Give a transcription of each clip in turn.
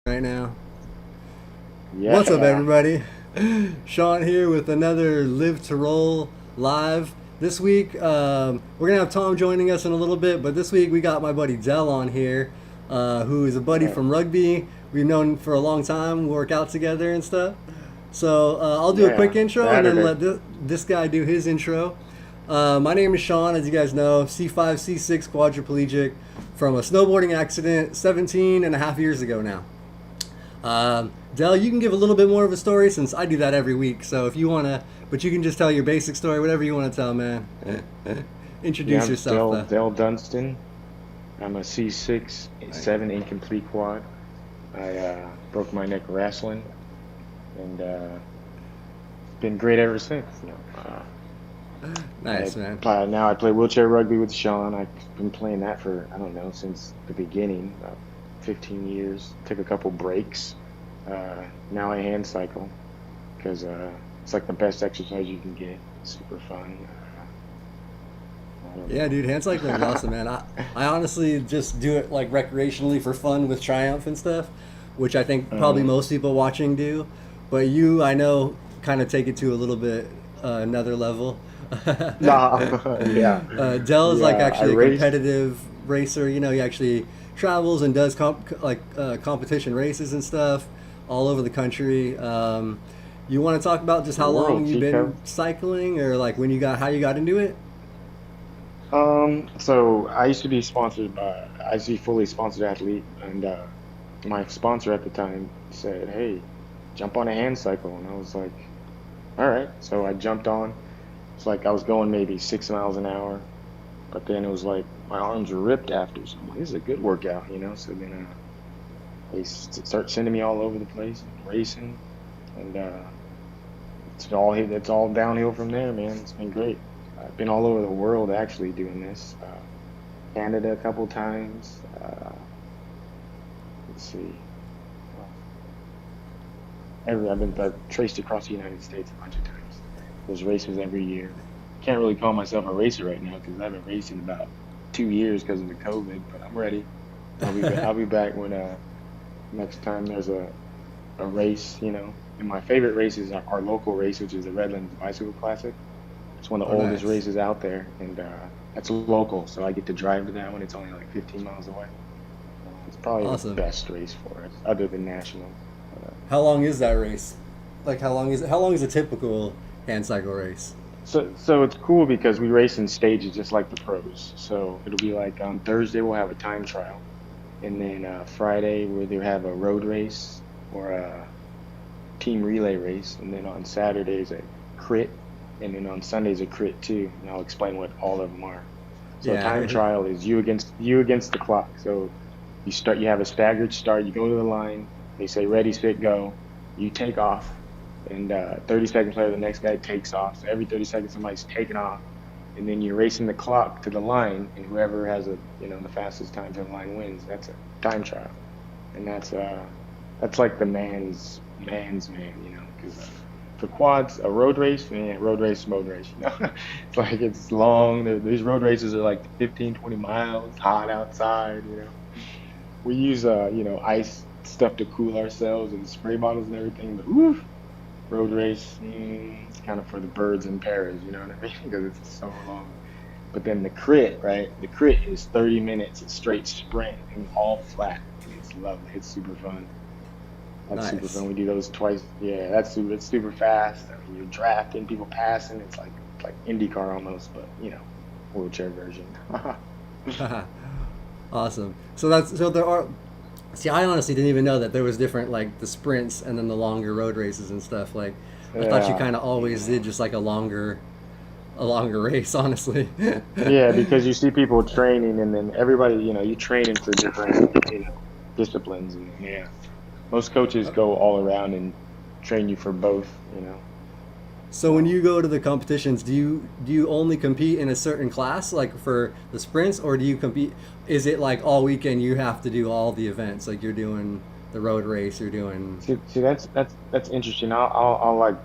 right now. What's up, Yeah, everybody? Shawn here with another Live to Roll live. This week, we're gonna have Tom joining us in a little bit, but this week we got my buddy Dell on here, who is a buddy right. from rugby. We've known for a long time, we work out together and stuff. So I'll do a quick Yeah, intro and then Saturday. let this guy do his intro. My name is Shawn, as you guys know, C5, C6 quadriplegic from a snowboarding accident 17 and a half years ago now. Dell, you can give a little bit more of a story since I do that every week. So if you want to, but you can just tell your basic story, whatever you want to tell, man. Yeah, Introduce I'm yourself, though. Dale Dunston. I'm a C6, A7 incomplete quad. I broke my neck wrestling, and it's been great ever since. Nice, man. Now I play wheelchair rugby with Shawn. I've been playing that for, I don't know, since the beginning, about 15 years. Took a couple breaks. Now I hand cycle because it's like the best exercise you can get. Super fun. I don't Yeah, dude, hand cycling is know. awesome, man. I honestly just do it like recreationally for fun with Triumph and stuff, which I think probably Mhm. most people watching do. But you, I know, kind of take it to a little bit another level. Nah, yeah, Dell is like yeah. I actually a raced. competitive racer. You know, he actually travels and does competition races and stuff all over the country. You want to talk about just The how long world, you've been Chico. cycling, or like when you got how you got into it? So I used to be sponsored by, I used to be fully sponsored athlete, and my sponsor at the time said, "Hey, jump on a hand cycle," and I was like, "All right." So I jumped on. It's like I was going maybe 6 miles an hour, but then it was like my arms were ripped after. So I'm like, "This is a good workout, you know." So then they start sending me all over the place, racing, and it's all downhill from there, man. It's been great. I've been all over the world actually doing this. Canada a couple times. Let's see. Well, I've traced across the United States a bunch of times. There's races every year. Can't really call myself a racer right now because I haven't raced in about 2 years because of the COVID. But I'm ready. I'll be back when next time there's a race. And my favorite race is our local race, which is the Redlands Bicycle Classic. It's one of the Oh, oldest nice, races out there, and that's local, so I get to drive to that one. It's only like 15 miles away. It's probably the awesome. best race for it, other than nationals. How long is that race? Like how long is it? How long is a typical hand cycle race? So it's cool because we race in stages just like the pros. So it'll be like on Thursday we'll have a time trial, and then Friday we'll either have a road race or a team relay race, and then on Saturdays a crit, and then on Sundays a crit too. And I'll explain what all of them are. So a Yeah, I time heard. trial is you against the clock. So you have a staggered start. You go to the line. They say ready, set, go. You take off, and 30 seconds later the next guy takes off. So every 30 seconds somebody's taking off, and then you're racing the clock to the line, and whoever has the fastest time to the line wins. That's a time trial, and that's like the man's man. Because for quads, a road race, man, road race, mode race. It's like it's long. These road races are like 15, 20 miles, hot outside. We use ice stuff to cool ourselves and spray bottles and everything. But woo, road race, it's kind of for the birds and parrots. You know what I mean? Because it's so long. But then the crit, right? The crit is 30 minutes, a straight sprint and all flat. And it's lovely. It's super fun. That's super Nice. fun. We do those twice. Yeah, that's super. It's super fast. I mean, you're drafting, people passing. It's like IndyCar almost, but wheelchair version. Awesome. So there are. See, I honestly didn't even know that there was different like the sprints and then the longer road races and stuff. Like, I thought you Yeah, kind of always did yeah, just like a longer race. Honestly. yeah. Because you see people training, and then everybody, you training for different, disciplines, and yeah, most coaches go all around and train you for both. So when So. you go to the competitions, do you only compete in a certain class, like for the sprints, or do you compete? Is it like all weekend you have to do all the events, like you're doing the road race, you're doing? See, that's interesting. I'll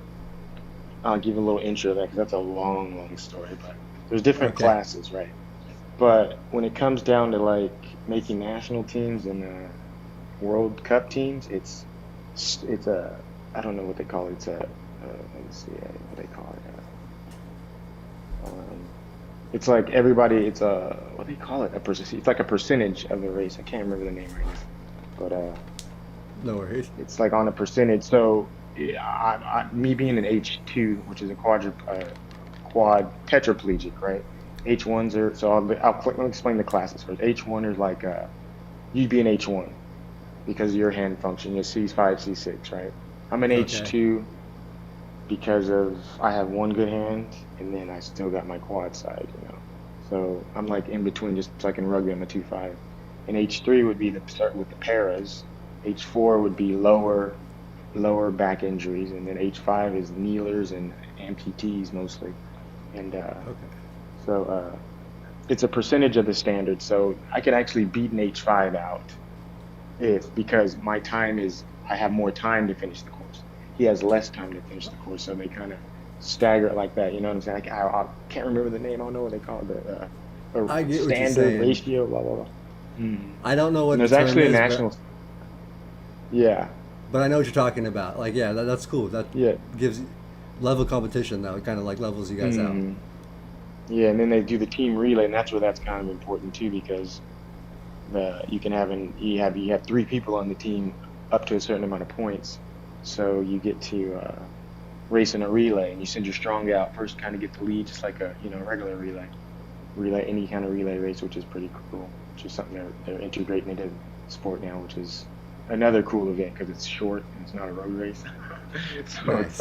give a little intro to that because that's a long, long story. But there's different Okay, classes, right? But when it comes down to like making national teams and World Cup teams, it's a, I don't know what they call it. It's a, let me see what they call it. It's like everybody. It's a, what do you call it? It's like a percentage of the race. I can't remember the name right now, but No worries. it's like on a percentage. So yeah, me being an H2, which is a quad tetraplegic, right? H1s are, so let me explain the classes first. H1 is like you'd be an H1 because of your hand function. You're C5, C6, right? I'm an Okay. H2 because of I have one good hand and then I still got my quad side, you know. So I'm like in between, just like in rugby, I'm a 2-5. And H3 would be the start with the paras. H4 would be lower back injuries, and then H5 is kneelers and amputees mostly. And Okay. so it's a percentage of the standard. So I could actually beat an H5 out if because my time is I have more time to finish the course. He has less time to finish the course, so they kind of stagger it like that. You know what I'm saying? Like, I can't remember the name. I don't know what they call it. I The get what you're standard saying. ratio. Blah blah blah. Hmm. I don't know And what the there's term actually a is, but national. Yeah, I know what you're talking about. Like, yeah, that's cool. That yeah. gives level competition though. It kind of like levels you guys out. Hmm. Yeah, and then they do the team relay, and that's where that's kind of important too because the you can have an you have three people on the team up to a certain amount of points, so you get to race in a relay, and you send your strong out first, kind of get the lead, just like a regular relay any kind of relay race, which is pretty cool. Which is something they're integrating into sport now, which is another cool event because it's short and it's not a road race, so it's Nice.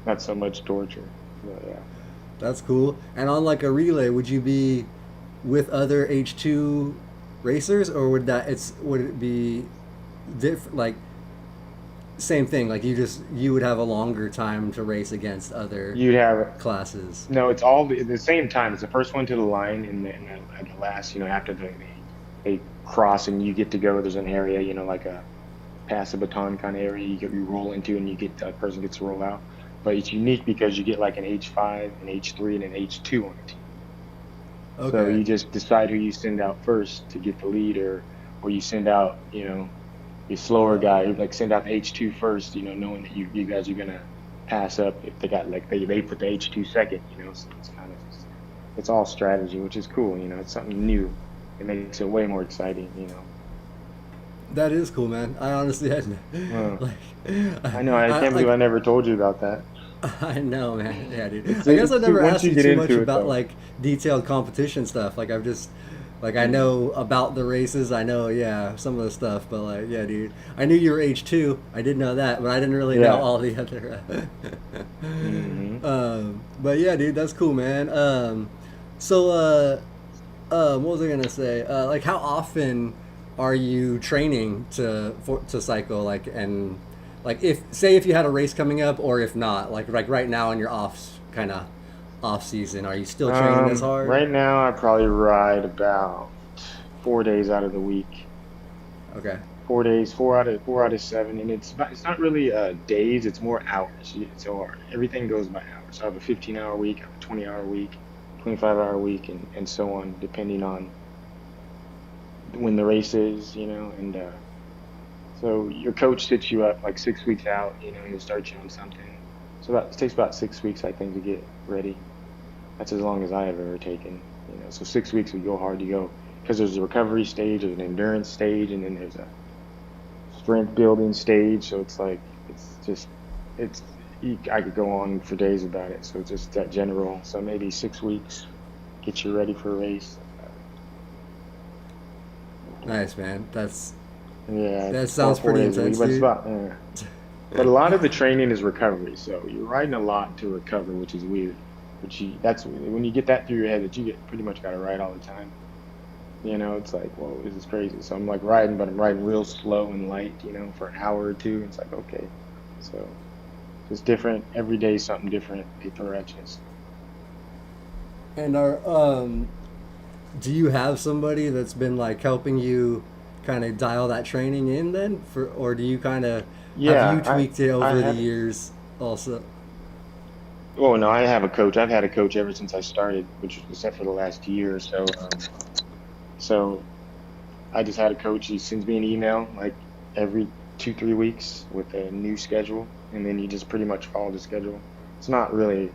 not so much torture. But yeah. That's cool. And on like a relay, would you be with other H2 racers, or would it be like same thing? Like you would have a longer time to race against other You'd have classes. No, it's all the same time. It's the first one to the line, and the last, after they cross and you get to go. There's an area, like a pass a baton kind of area you roll into, and that person gets to roll out. But it's unique because you get like an H5, an H3, and an H2 on the team. So Okay. you just decide who you send out first to get the lead, or you send out, your slower guy, Uh, like send out the H2 first, knowing that you guys are gonna pass up if they got like they put the H2 second, so it's kind of it's all strategy, which is cool, it's something new. It makes it way more exciting. that is cool, man. I honestly had Well, like I know, I I can't believe like I never told you about that. I know, man. Yeah, dude. It's I guess I've never once asked you you get too much into it about though. like detailed competition stuff. Like I've just like I Mm, know about the races. I know, yeah, some of the stuff. But like, yeah, dude. I knew you were H2. I did know that, but I didn't really know yeah. all the other. Hmm. But yeah, dude, that's cool, man. So what was I gonna say? Like, how often are you training to cycle? Like, and like if you had a race coming up, or if not, like right now in your off season, are you still training as hard? Right now I probably ride about 4 days out of the week. Okay, 4 days, 4 out of 7, and it's not really days, it's more hours. So everything goes by hours. So I have a 15-hour week, I have a 20-hour week, 25-hour week, and so on, depending on when the race is, and so your coach sets you up like 6 weeks out, he'll start you on something. So it takes about 6 weeks, I think, to get ready. That's as long as I have ever taken. So 6 weeks we go hard, you go because there's a recovery stage, there's an endurance stage, and then there's a strength building stage. So it's like it's just it's I could go on for days about it. So just that general. So maybe 6 weeks get you ready for a race. nice, man. Yeah, That four sounds four pretty days a week, intense, but it's dude. about. But a lot of the training is recovery. So you're riding a lot to recover, which is weird. But that's when you get that through your head that you get pretty much got to ride all the time. It's like, whoa, this is crazy. So I'm like riding, but I'm riding real slow and light, for an hour or two. It's like, okay. So it's different. Every day something different. Paper etches. And do you have somebody that's been like helping you kind of dial that training in then or do you kind of have you Yeah, tweaked it I over the had, years also? oh no, I have a coach. I've had a coach ever since I started, which was except for the last year or so. So I just had a coach. He sends me an email like every 2, 3 weeks with a new schedule, and then you just pretty much follow the schedule. It's not really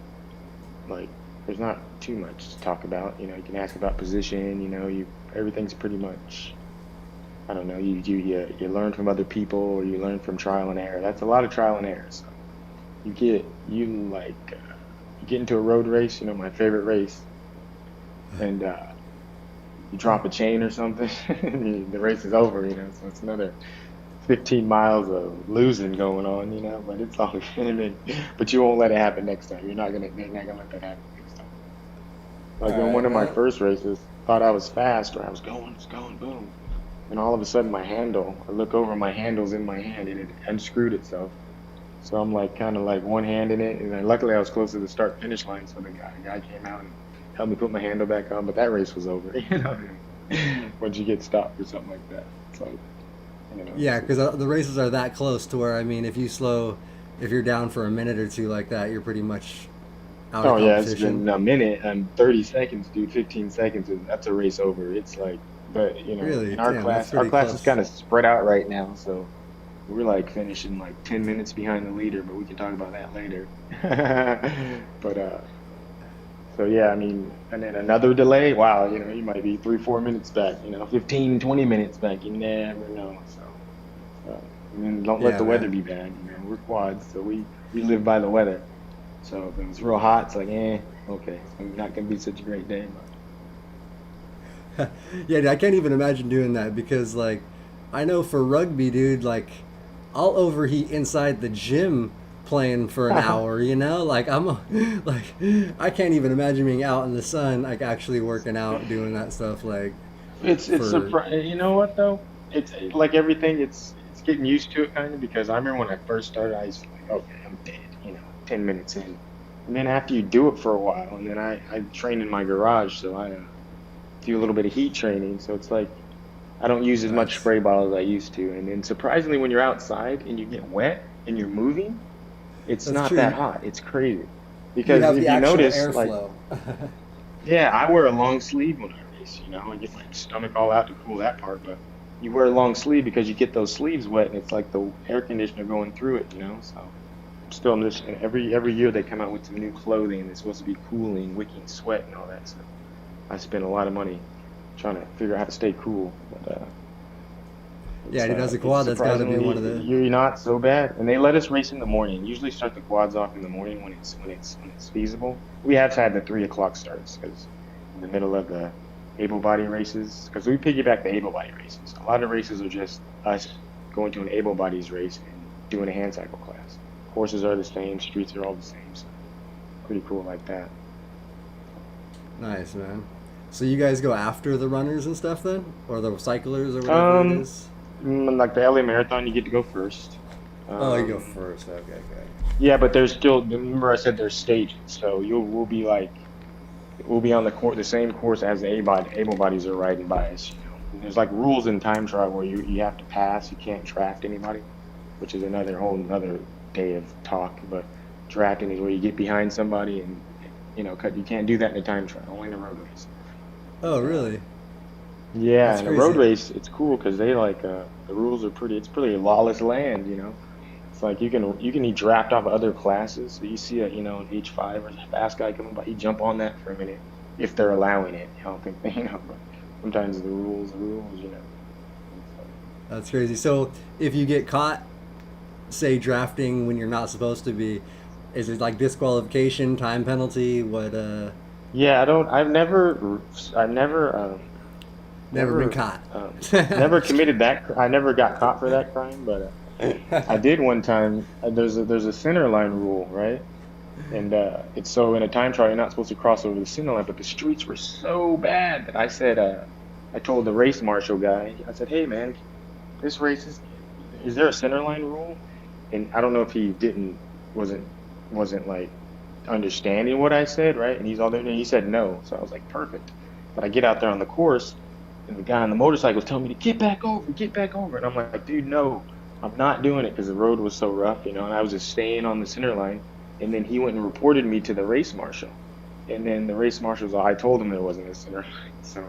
like there's not too much to talk about. You can ask about position. You everything's pretty much. I don't know. You learn from other people, or you learn from trial and error. That's a lot of trial and error. So you get you like you get into a road race. My favorite race, and you drop a chain or something, and the race is over. So it's another 15 miles of losing going on. But it's all good. But you won't let it happen next time. You're not gonna let that happen next time. Like All on right, one of my well, first races, thought I was fast, or I was going, boom. And all of a sudden, I look over, my handle's in my hand, and it unscrewed itself. So I'm like, kind of like one hand in it, and then luckily I was close to the start finish line, so the guy came out and helped me put my handle back on. But that race was over, once you get stopped or something like that. It's like, yeah, because the races are that close to where, I mean, if you're down for a minute or two like that, you're pretty much out of oh yeah, it's competition. been a minute and 30 seconds, dude. 15 seconds, and that's a race over. It's like, but Really, in our damn, that's class, our pretty class is close. kind of spread out right now, so. We're like finishing like 10 minutes behind the leader, but we can talk about that later. But so yeah, I mean, and then another delay, wow, you might be 3, 4 minutes back, 15, 20 minutes back. You never know. So and then don't let Yeah, the weather man. be bad. We're quads, so we live by the weather. So if it's real hot, it's like, okay, it's not gonna be such a great day, but Yeah, dude, I can't even imagine doing that because, like, I know for rugby, dude, like, I'll overheat inside the gym playing for an hour, Like, like, I can't even imagine being out in the sun, like, actually working out, doing that stuff, like, it's for. surprising. You know what though? It's like everything. It's getting used to it kind of because I remember when I first started, I used to like, okay, I'm dead. 10 minutes in, and then after you do it for a while, and then I train in my garage, so I do a little bit of heat training. So it's like I don't use as much Nice. spray bottle as I used to, and then surprisingly, when you're outside and you get wet and you're moving, it's That's not true. that hot. It's crazy You because have if the you actual notice, like. airflow. Yeah, I wear a long sleeve when I race, I get my stomach all out to cool that part, but you wear a long sleeve because you get those sleeves wet and it's like the air conditioner going through it. So still in this and every year they come out with some new clothing that's supposed to be cooling, wicking sweat and all that. So I spend a lot of money trying to figure out how to stay cool. But Yeah, dude, as a it's quad, that's got to be one surprisingly of the. you're not so bad. And they let us race in the morning. Usually start the quads off in the morning when it's feasible. We have had the 3 o'clock starts because in the middle of the able body races, because we piggyback the able body races. A lot of races are just us going to an able bodies race and doing a hand cycle class. Courses are the same, streets are all the same, so pretty cool like that. Nice, man. So you guys go after the runners and stuff then? Or the cyclers or whatever it Um, is? like the LA Marathon, you get to go first. Oh, you go Um, first. Okay, okay. yeah, but there's still, remember I said there's stages, so we'll be like, we'll be on the same course as the able bodies are riding by us. And there's like rules in time trial where you have to pass, you can't draft anybody, which is another whole another day of talk. But drafting is where you get behind somebody and cut. You can't do that in a time trial, only in a road race. Oh, And really? yeah, That's in a road crazy. race, it's cool because they like the rules are pretty. It's pretty lawless land. It's like you can draft off other classes. So you see an H5 or a fast guy coming by, you jump on that for a minute if they're allowing it. I don't think but sometimes the rules, are rules. It's like, That's crazy. So if you get caught, say, drafting when you're not supposed to be, is it like disqualification, time penalty? What, yeah, I don't. I've never been never, caught. never committed that. I never got caught for that crime, but I did one time. There's a center line rule, right? And it's so in a time trial, you're not supposed to cross over the center line, but the streets were so bad that I told the race marshal guy, I said, hey man, this race is there a center line rule? And I don't know if he wasn't, wasn't like understanding what I said, right? And he's all there, and he said no. So I was like, perfect. But I get out there on the course, and the guy on the motorcycle was telling me to get back over. And I'm like, dude, no, I'm not doing it because the road was so rough, and I was just staying on the center line. And then he went and reported me to the race marshal. And then the race marshal's I told him there wasn't a center line. So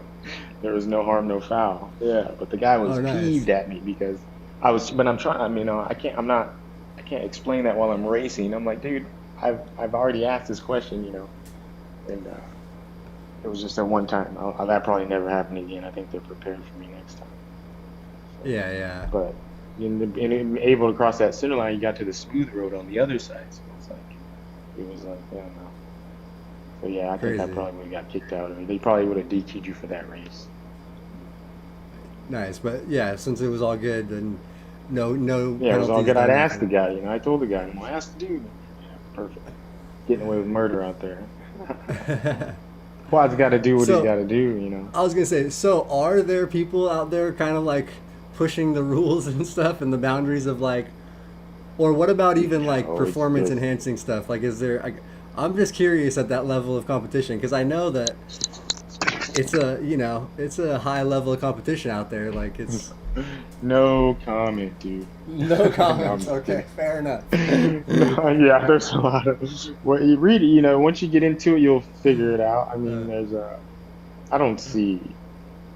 there was no harm, no foul. Yeah. But the guy was Oh, nice. peeved at me because but I'm trying. I mean, I can't explain that while I'm racing. I'm like, dude, I've already asked this question, and it was just that one time. That probably never happen again. I think they're prepared for me next time. So, Yeah, yeah. but and able to cross that center line, you got to the smooth road on the other side. So it was like, yeah, no. So yeah, I think I Crazy. probably would have got kicked out, or they probably would have DQ'd you for that race. Nice, but yeah, since it was all good, then no Yeah, it was all penalties, good. no I'd asked the nothing. guy, I told the guy, I asked the dude. Yeah, perfect. Getting away with murder out there. Quad's got to do what he's So got to do. I was gonna say, so are there people out there kind of like pushing the rules and stuff and the boundaries of like, or what about even like No, it's performance there's enhancing stuff? Like, is there? I'm just curious at that level of competition because I know that it's a high level of competition out there. Like it's no comment, dude. no No, I'm comments. just Okay, kidding. fair enough. No, yeah, there's a lot of. Well, you read it, once you get into it, you'll figure it out. I mean, Uh, I don't see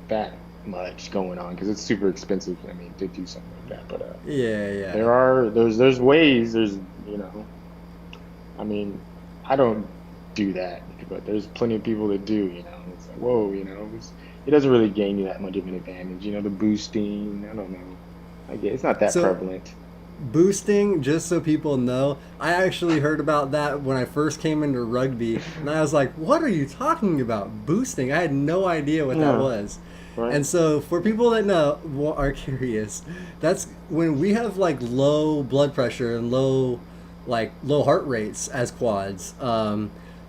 that much going on because it's super expensive. I mean, to do something like that, but yeah, yeah. there's ways. I mean, I don't do that, but there's plenty of people that do. It's like, whoa, it doesn't really gain you that much of an advantage. The boosting, I don't know. I guess it's not that So prevalent. boosting, just so people know, I actually heard about that when I first came into rugby, and I was like, "What are you talking about? Boosting?" I had no idea what that Yeah, was. right. And so, for people that know are curious, that's when we have like low blood pressure and low heart rates as quads.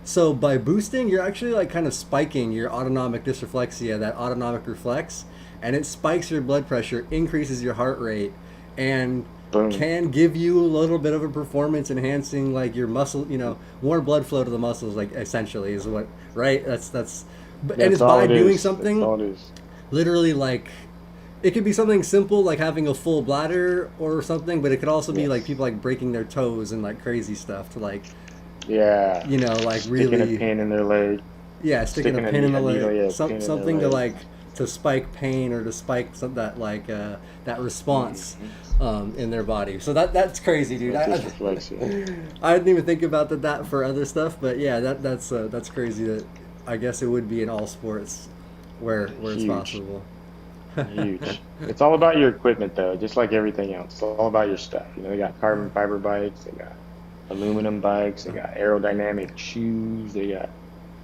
So by boosting, you're actually like kind of spiking your autonomic dysreflexia, that autonomic reflex, and it spikes your blood pressure, increases your heart rate, and Boom. can give you a little bit of a performance enhancing like your muscle, more blood flow to the muscles, like essentially is what, right? That's and That's it's all by it doing is. That's something all it is. literally like it could be something simple like having a full bladder or something, but it could also be like Yes. people like breaking their toes and like crazy stuff to like Yeah. like Sticking a really, pin in their leg, yeah, sticking a sticking pin in the a needle, leg, yeah, pin in their something to leg. like to spike pain or to spike that like that response Hmm. in their body. So that's crazy, dude. That dysreflexia. I didn't even think about that for other stuff, but yeah, that's crazy. That I guess it would be in all sports where it's Huge. possible. Huge. It's all about your equipment, though, just like everything else. It's all about your stuff. They got carbon fiber bikes, they got aluminum bikes, they got aerodynamic shoes, they got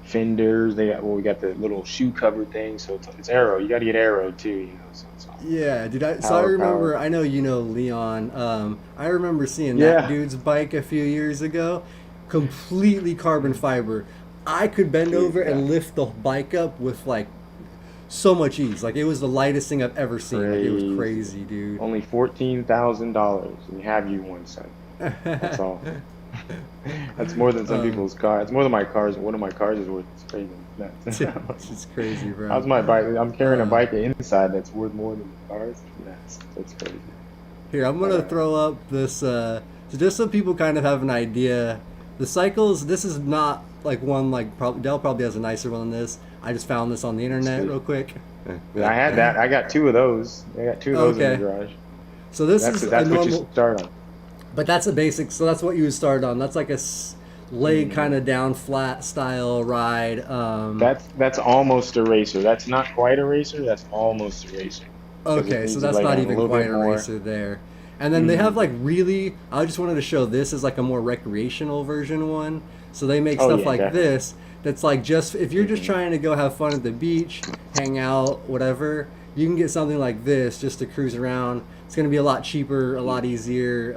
fenders, we got the little shoe cover thing. So it's aero. You got to get aero too, So it's all Yeah, dude. So I power. remember. I know you know Leon. I remember seeing that Yeah, dude's bike a few years ago, completely carbon fiber. I could bend dude, over yeah, and lift the bike up with like so much ease. Like it was the lightest thing I've ever seen. Like it was crazy. crazy, dude. Only $14,000, and you have you one, son. That's all. That's more than some um, people's car. It's more than my cars. One of my cars is worth. It's crazy. it's just crazy, How's bro. my bike? I'm carrying a Uh, bike inside that's worth more than the cars. That's crazy. Here, I'm But gonna throw up this, so just so people kind of have an idea. The cycles. This is not like one like Dell probably has a nicer one than this. I just found this on the internet sweet. real quick. Yeah, I had that. I got two of those. I got two of those in the Okay, garage. so this That's is a that's what you normal, start on. but that's a basic. So that's what you would start on. That's like a leg Hmm. kind of down flat style ride. That's almost a racer. That's not quite a racer. That's almost a racer because it Okay, so needs to that's lay not down a even little quite bit a more. racer there. And then they have Hmm. like really, I just wanted to show this as like a more recreational version one. So they make Oh stuff yeah, like definitely. this that's like just if you're just Hmm. trying to go have fun at the beach, hang out, whatever, you can get something like this just to cruise around. It's going to be a lot cheaper, a lot Huge. easier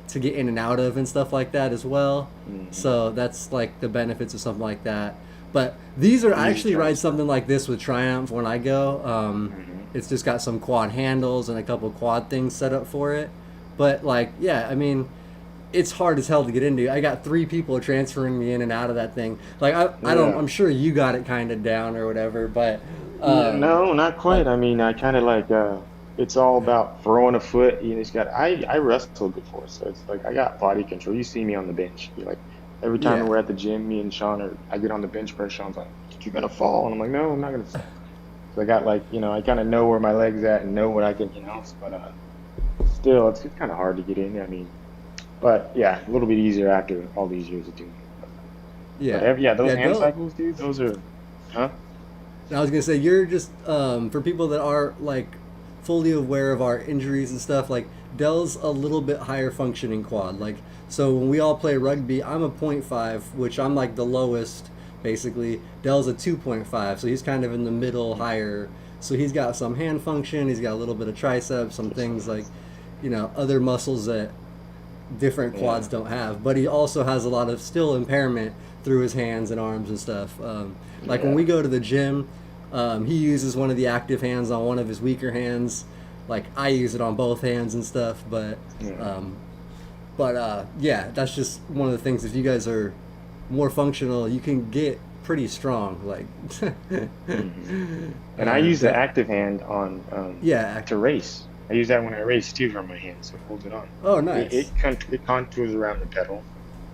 to get in and out of and stuff like that as well. Hmm. So that's like the benefits of something like that. But these are I Easy actually ride transfer. something like this with Triumph when I go. Hmm. It's just got some quad handles and a couple quad things set up for it. But like, yeah, I mean, it's hard as hell to get into. I got three people transferring me in and out of that thing. Like I don't. Yeah. I'm sure you got it kind of down or whatever. But No, not like, quite. I mean, I kind of like it's all about throwing a foot. You just got. I wrestled before, so it's like I got body control. You see me on the bench. You're like every time yeah, we're at the gym, me and Shawn are. I get on the bench press. Shawn's like, "You're gonna fall," and I'm like, "No, I'm not gonna fall." So I got like I kind of know where my legs at and know what I can. But still, it's kind of hard to get in. I mean, but yeah, a little bit easier after all these years of doing it. But Yeah, yeah, those yeah. hand Del, cycles, dude, those are, huh? I was gonna say you're just for people that are like fully aware of our injuries and stuff. Like Dell's a little bit higher functioning quad. Like so when we all play rugby, I'm a point 0.5, which I'm like the lowest basically. Dell's a 2.5, so he's kind of in the middle higher. So he's got some hand function. He's got a little bit of triceps, some things like other muscles that different Yeah, quads don't have. But he also has a lot of still impairment through his hands and arms and stuff. Like when yeah, we go to the gym, he uses one of the active hands on one of his weaker hands. Like I use it on both hands and stuff. yeah. Um, yeah, that's just one of the things. If you guys are more functional, you can get pretty strong. Like, Hmm. And I use the that, active hand on yeah. to race. I use that when I race too from my hand, so it holds it on. Oh, It, nice. it, con- it contours around the pedal.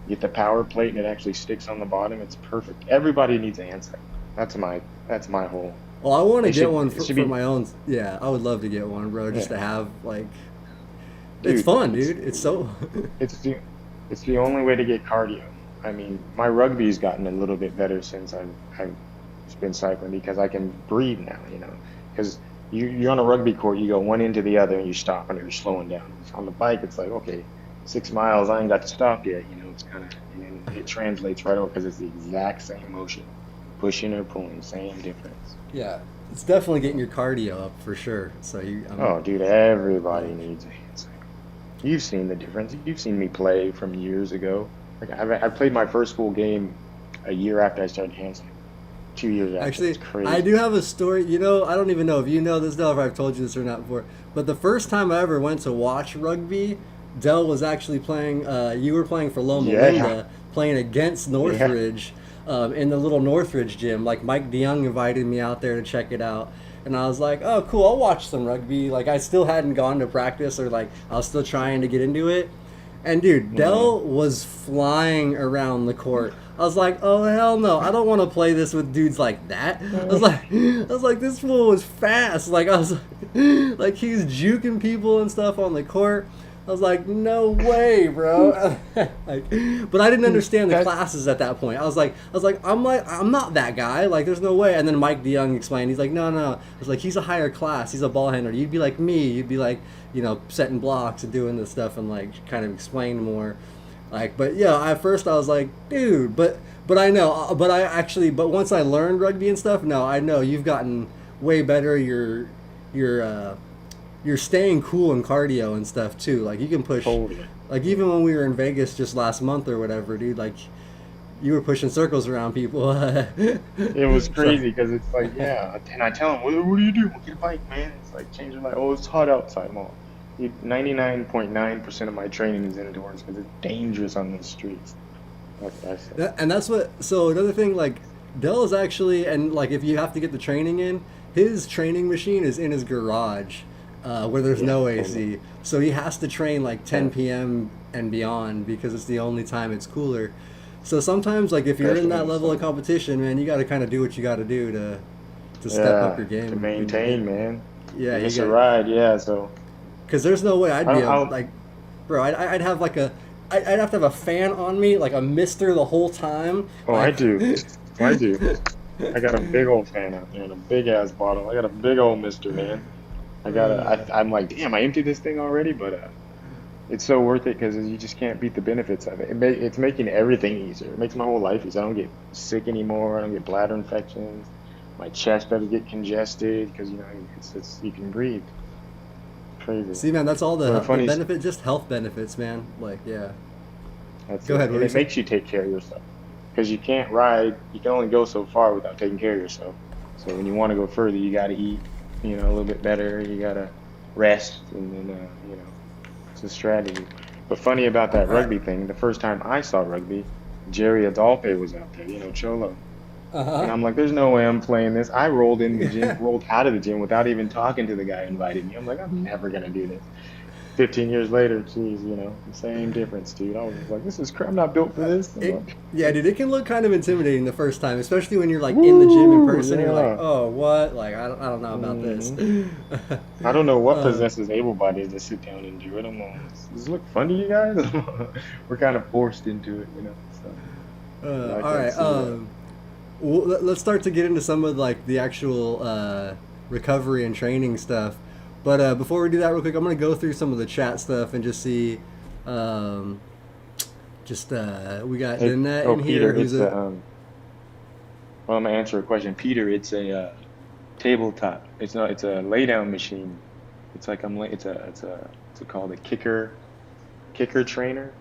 You get the power plate and it actually sticks on the bottom. It's perfect. Everybody needs a hand cycle. That's my whole. Well, I want to It get should one it should for be my own. Yeah, I would love to get one, bro. Just to yeah, have like, it's dude. fun, It's dude. It's so. it's the it's the only way to get cardio. I mean, my rugby's gotten a little bit better since I've been cycling because I can breathe now. Because you're on a rugby court, you go one end to the other and you stop and you're slowing down. On the bike, it's like okay, 6 miles, I ain't got to stop yet. It's kind of and then it translates right over because it's the exact same motion, pushing or pulling, same difference. Yeah, it's definitely getting your cardio up for sure. So Oh, dude, everybody needs a hand cycle. You've seen the difference. You've seen me play from years ago. Like I played my first full game a year after I started hand cycling. 2 years after. It's actually, I crazy. do have a story. I don't even know if you know this, Del, if I've told you this or not before. But the first time I ever went to watch rugby, Del was actually playing. You were playing for Loma Yeah, Linda, playing against yeah. Northridge, in the little Northridge gym. Like Mike DeYoung invited me out there to check it out, and I was like, "Oh, cool! I'll watch some rugby." Like I still hadn't gone to practice, or like I was still trying to get into it. And dude, Hmm. Dell was flying around the court. I was like, oh hell no, I don't want to play this with dudes like that. I was like, this fool was fast. Like I was, like he's juking people and stuff on the court. I was like, no way, bro. Like, but I didn't understand the That classes at that point. I'm not that guy. Like, there's no way. And then Mike DeYoung explained. He's like, no, no. I was like, he's a higher class. He's a ball handler. You'd be like me. You'd be like, setting blocks and doing this stuff and like kind of explain more. Like, but yeah, at first I was like, dude, but I know, but once I learned rugby and stuff, no, I know you've gotten way better. You're you're staying cool in cardio and stuff too. Like you can push, totally. like even when we were in Vegas just last month or whatever, dude. Like you were pushing circles around people. It was So crazy because it's like, yeah. And I tell him, what do you do? Get a bike, man. It's like changing my, oh, it's hot outside. I'm all, 99.9% of my training is indoors because it's dangerous on the streets. Like I said. and that's what. So another thing, like Dell is actually, and like if you have to get the training in, his training machine is in his garage, where there's Yeah, no totally. AC. So he has to train like Yeah, 10 p.m. and beyond because it's the only time it's cooler. So sometimes, like if you're in especially in that the level of summer. competition, man, you got to kind of do what you got to do to step up Yeah, your to game. maintain, man. Yeah, You you miss a got ride, yeah. So because there's no way I'd I be don't, able like, bro. I'd have like I'd have to have a fan on me, like a mister the whole time. oh, I Like, do. I do. I got a big old fan out there and a big ass bottle. I got a big old mister, man. I'm like, damn, I emptied this thing already, but it's so worth it because you just can't beat the benefits of it. It's making everything easier. It makes my whole life easier. I don't get sick anymore. I don't get bladder infections. My chest doesn't get congested because it's you can breathe. Crazy. see, man, that's all But the funny, benefit, just health benefits, man. Like, yeah. that's Go it, ahead, what and were you it saying? makes you take care of yourself because you can't ride. You can only go so far without taking care of yourself. So when you want to go further, you got to eat, a little bit better. You got to rest, and then it's a strategy. But funny about that Right. rugby thing, the first time I saw rugby, Jerry Adolphe was out there, Cholo. And Uh I'm like, there's no way I'm playing this. I rolled in the gym, huh. rolled out of the gym without even talking to the guy who invited me. I'm like, I'm never gonna do this. 15 years later, geez, same difference, dude. I was just like, this is I'm not built for this. I'm It, like, yeah, dude, it can look kind of intimidating the first time, especially when you're like in the gym in woo, person. You're like, yeah. oh, what? Like, I don't know about this. hmm I don't know what uh, possesses able bodies to sit down and do it. I'm like, does this look fun to you guys? We're kind of forced into it, So yeah, I all can right. see that. Well, let's start to get into some of like the actual recovery and training stuff. But before we do that, real quick, I'm gonna go through some of the chat stuff and just see. Um, we got Hey, Danette oh in here, Peter, who's it's a a well, I'm gonna answer a question. Peter, it's a tabletop. It's not. It's a lay down machine. It's like it's called a kicker trainer,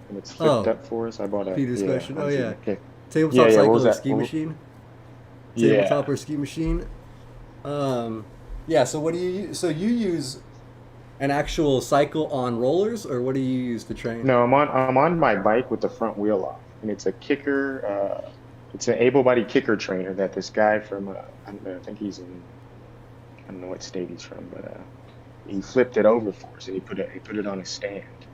and it's flipped oh up for us. I bought a Peter's yeah. question. Oh I'm seeing yeah, a kick. Yeah, tabletop yeah. What cycle was or that? ski machine. Yeah. Tabletop or ski machine. Um, yeah. So what do you use? So you use an actual cycle on rollers, or what do you use to train? No, I'm on my bike with the front wheel off, and it's a kicker. It's an able-bodied kicker trainer that this guy from I don't know, I think he's in I don't know what state he's from, but he flipped it over for us and he put it on a stand.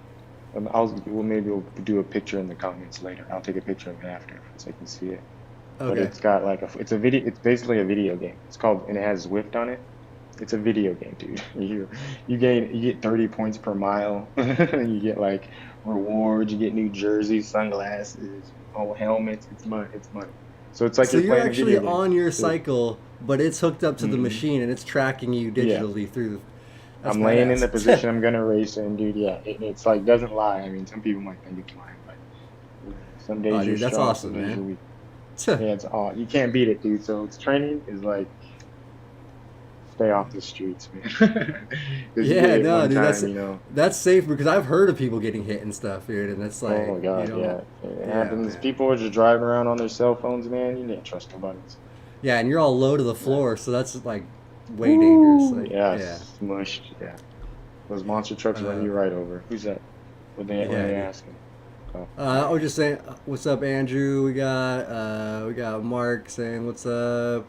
Maybe we'll do a picture in the comments later. I'll take a picture of it after so you can see it. But Okay. it's got like it's a video. It's basically a video game. It's called and it has Zwift on it. It's a video game, dude. You get 30 points per mile. You get like rewards. You get new jerseys, sunglasses, oh helmets. It's money. It's money. So it's like So you're you're playing a actually video game. on your Yeah. cycle, but it's hooked up to the hmm machine and it's tracking you Yeah. digitally through. That's I'm laying in the badass. position I'm gonna race in, dude. Yeah. It's like doesn't lie. I mean, some people might think it's lying, but some Oh, days you're dude, that's strong, some awesome, days man. you're weak. Yeah, it's all you can't beat it, dude. So it's training is like stay off the streets, man. Because you get Yeah, hit no, one dude, time, that's safe because I've heard of people getting hit and stuff, dude, and it's oh like my you God, don't. yeah. It Yeah, happens. man. People are just driving around on their cell phones, man. You can't trust nobody. Yeah, and you're all low to the Yeah. floor, so that's like way dangerous. Woo! Like, Yeah, yeah, smushed. Yeah. Those monster trucks run uh, you right over. Who's that? What they yeah, dude. asking? Oh, I was just saying, what's up, Andrew? We got Mark saying what's up.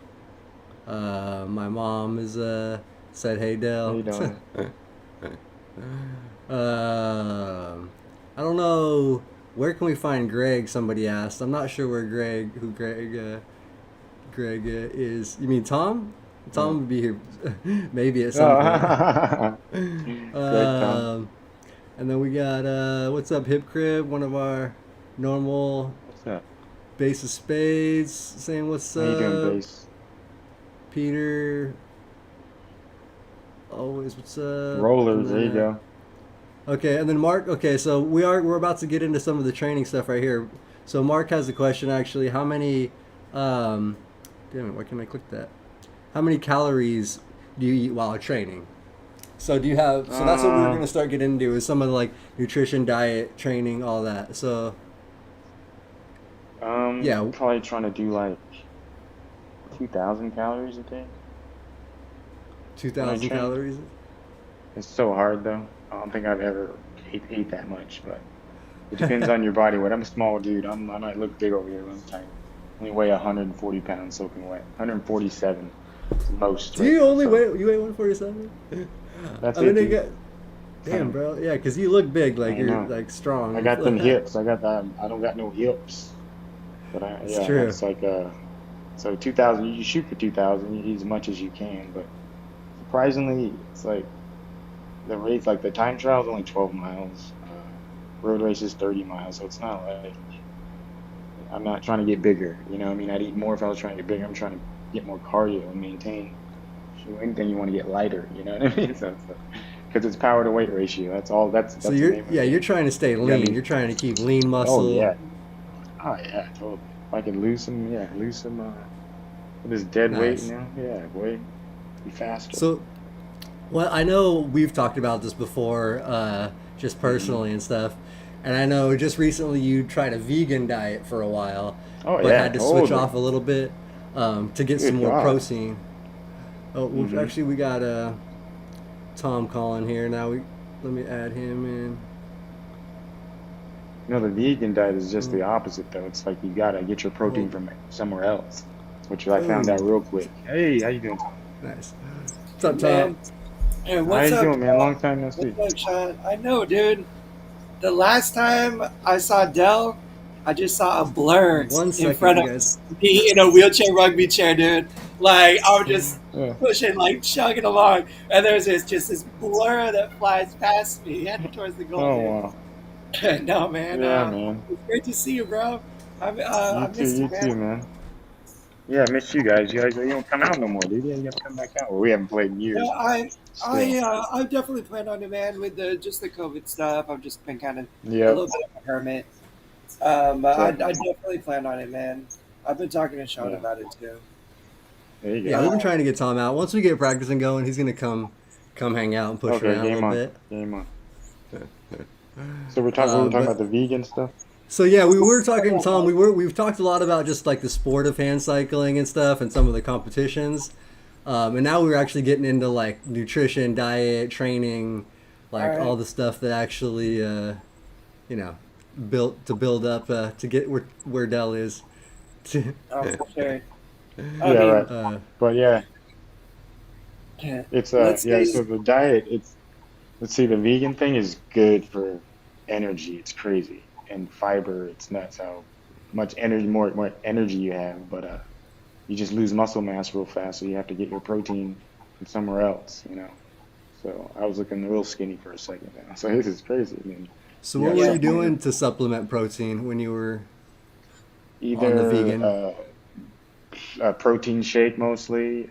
My mom is said hey how Dale. you doing? I don't know where can we find Greg. Somebody asked. I'm not sure who Greg is. You mean Tom? Hmm. Tom would be here maybe at some point. Oh, Greg Tom. Um, and then we got what's up, Hip Crib, one of our normal What's up? Base of Spades, saying what's How you doing, up. base? Peter, always what's up. And Rollers. There you then go. okay, and then Mark. Okay, so we're about to get into some of the training stuff right here. So Mark has a question actually. How many? Um, damn it! Why can't I click that? How many calories do you eat while training? So do you have? So that's what we're Uh, gonna start getting into is some of the like nutrition, diet, training, all that. So yeah, probably trying to do like 2,000 calories a day two when I thousand train. calories. It's so hard though. I don't think I've ever ate that much, but it depends on your body weight. I'm a small dude. I might look big over here, but I'm tiny. Only weigh 140 pounds soaking wet. 147 is the most Do right you now. only So weigh 147? that's I mean, it, they dude. get damn, bro. Yeah, because you look big, like I you're know. like I strong. got them hips. I got that. I don't got no hips, but It's yeah, true. that's like so 2,000. You shoot for 2,000. You eat as much as you can, but surprisingly, it's like the race, like the time trial is only 12 miles. Road race is 30 miles, so it's not like I'm not trying to get bigger. You know what I mean? I'd eat more if I was trying to get bigger. I'm trying to get more cardio and maintain. Shoot, anything you want to get lighter, you know what I mean? So, because it's power to weight ratio. That's all. That's So that's the name of the you're game. trying to stay You gotta lean. be. You're trying to keep lean Oh muscle. yeah. Oh yeah. Totally. If I could lose some, yeah, lose some. With this dead weight Nice. now, yeah, boy, be faster. So, well, I know we've talked about this before, just hmm personally and stuff. And I know just recently you tried a vegan diet for a while, Oh but yeah, had to switch totally. off a little bit to get some Good more God. protein. Oh, well, hmm actually, we got Tom calling here now. Let me add him in. The vegan diet is just Oh, the opposite, though. It's like you gotta get your oh, protein from somewhere else, which I found oh, out real quick. Hey, how you doing, Tom? nice. What's up, Hey, Tom? man. Hey, How what's you up, doing, man? Dell? Long time no What's see. up, Shawn? I know, dude. The last time I saw Dell, I just saw a blur One in second, front you of guys. me in a wheelchair rugby chair, dude. Like I was just Yeah. pushing, like chugging along, and there's this blur that flies past me, heading towards the goal, Oh dude. wow. No, man. Yeah, man. It's great to see you, bro. You I too. missed you, You man. too, man. Yeah, I miss you guys. You don't come out no more, dude. Yeah, you gotta come back out. Well, we haven't played in Yeah, years, but still. I definitely plan on it, man. With the just the COVID stuff, I've just been kind of a Yep. little bit of a hermit. I Definitely. definitely plan on it, man. I've been talking to Sean Yeah. about it too. There you Yeah, go. we've been Uh, trying to get Tom out. Once we get practicing going, he's gonna come hang out and push Okay, around a little game on. bit. Game on. So we were talking But about the vegan stuff. so yeah, we were talking, Tom. We've talked a lot about just like the sport of hand cycling and stuff, and some of the competitions. And now we're actually getting into like nutrition, diet, training, all like all right. the stuff that actually, you know, built to build up to get where Dell is. Oh, for sure. I Yeah, mean, right. uh, But yeah, let's yeah. say, So the diet, let's see, the vegan thing is good for energy. It's crazy, and fiber. It's nuts how much energy, more energy you have, but you just lose muscle mass real fast. So you have to get your protein from somewhere else, you know. So I was looking real skinny for a second now. So this is crazy. I mean, so you what got were yeah, you supplement doing to supplement protein when you were on the either vegan? a protein shake mostly.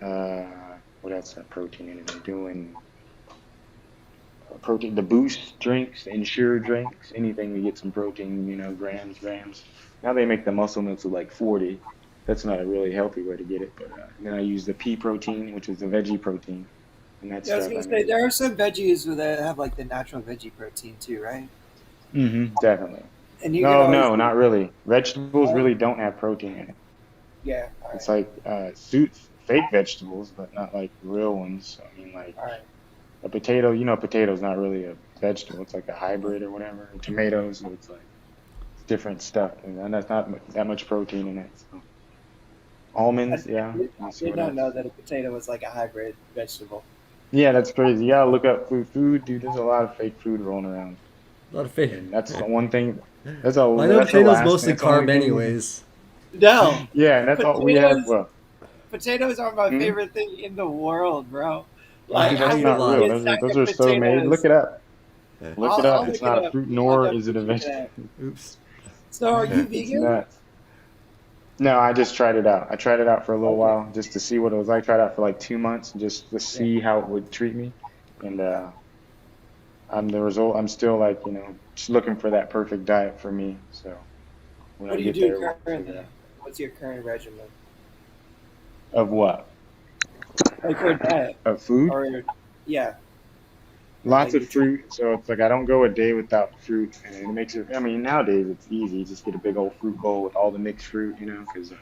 What else? Protein in it. Doing protein, the boost drinks, ensure drinks, anything to get some protein, you know, grams. Now they make the muscle milks with like 40. That's not a really healthy way to get it, but then I use the pea protein, which is the veggie protein, and that yeah, I was stuff. gonna I say mean, there are some veggies that have like the natural veggie protein too, right? definitely. And you can No, always no, do. not really. Vegetables Oh, really don't have protein in it. yeah. All It's right. like suits fake vegetables, but not like real ones. I mean, like All right. a potato. You know, a potato's not really a vegetable. It's like a hybrid or whatever. Tomatoes, so it's like different stuff, and that's not that much protein in it. So almonds, yeah. Let me I see did what not know else. that a potato was like a hybrid vegetable. Yeah, that's crazy. You gotta look up food, dude. There's a lot of fake food rolling around, A lot of fake. and that's the one thing. Well, I know That's the potatoes last thing. mostly That's the only carb, thing. anyways. No, Yeah, and that's all we have. potatoes. Well, Potatoes are my hmm? favorite thing in the world, bro. I Like Dude, I that's ain't gonna will not eat real. lie. a sack Those of are so made. Look potatoes. it up. Yeah. Look it up. I'll It's look it not a up. fruit, I'll nor is it definitely a look vegetable. it up. Oops. So, are you It's vegan? nuts. No, I just tried it out. I tried it out for a little Okay. while just to see what it was like. Tried it out for like 2 months just to Yeah. see how it would treat me. And Yeah. I'm the result. I'm still like, just looking for that perfect diet for me. So when What I do you get do there, we'll figure it currently? out. What's your current regimen? Of what? Like for a diet, Of food? or yeah, or Lots like of nutrition? fruit. So it's like I don't go a day without fruit. And it makes it, I mean, nowadays it's easy. You just get a big old fruit bowl with all the mixed fruit, because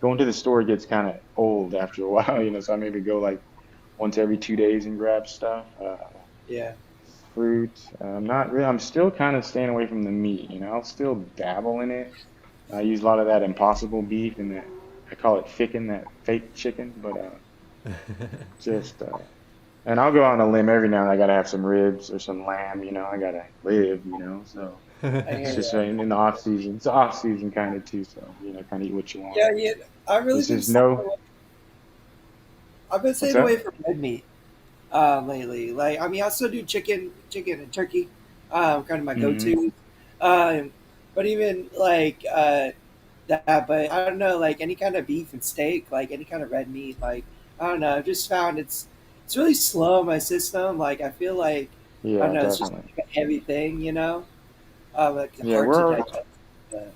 going to the store gets kind of old after a while, so I maybe go like once every 2 days and grab stuff. Yeah. Fruit. I'm not really. I'm still kind of staying away from the meat. I'll still dabble in it. I use a lot of that Impossible beef and that I call it ficken, that fake chicken. But just and I'll go out on a limb every now and I gotta have some ribs or some lamb. I gotta live. So I it's hear just that. in the off season. It's off season kind of too. So kind of eat what you want. Yeah, yeah. I've really It's been just staying no. away. I've been What's staying away that? from red meat lately. Like, I mean, I still do chicken and turkey, kind of my Hmm. go-to. Um, but even like that, but I don't know, like any kind of beef and steak, like any kind of red meat, like I don't know. I've just found it's really slow in my system. Like I feel like I don't Yeah, know, it's just definitely. like a heavy thing, like Yeah, hard to digest. But,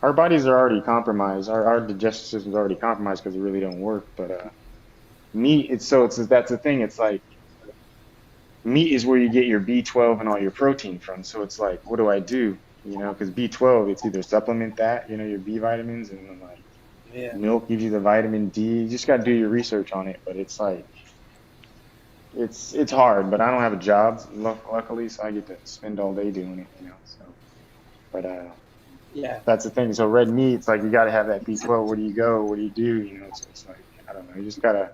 our bodies are already compromised. Our digestive system's already compromised because they really don't work. But meat, it's that's the thing. It's like meat is where you get your B12 and all your protein from. So it's like, what do I do? Because B12, it's either supplement that, your B vitamins, and then like yeah, milk gives you the vitamin D. You just got to do your research on it. But it's like it's hard. But I don't have a job, luckily, so I get to spend all day doing it. So, but yeah, that's the thing. So red meat, it's like you got to have that B12. Where do you go? What do you do? So it's like I don't know. You just gotta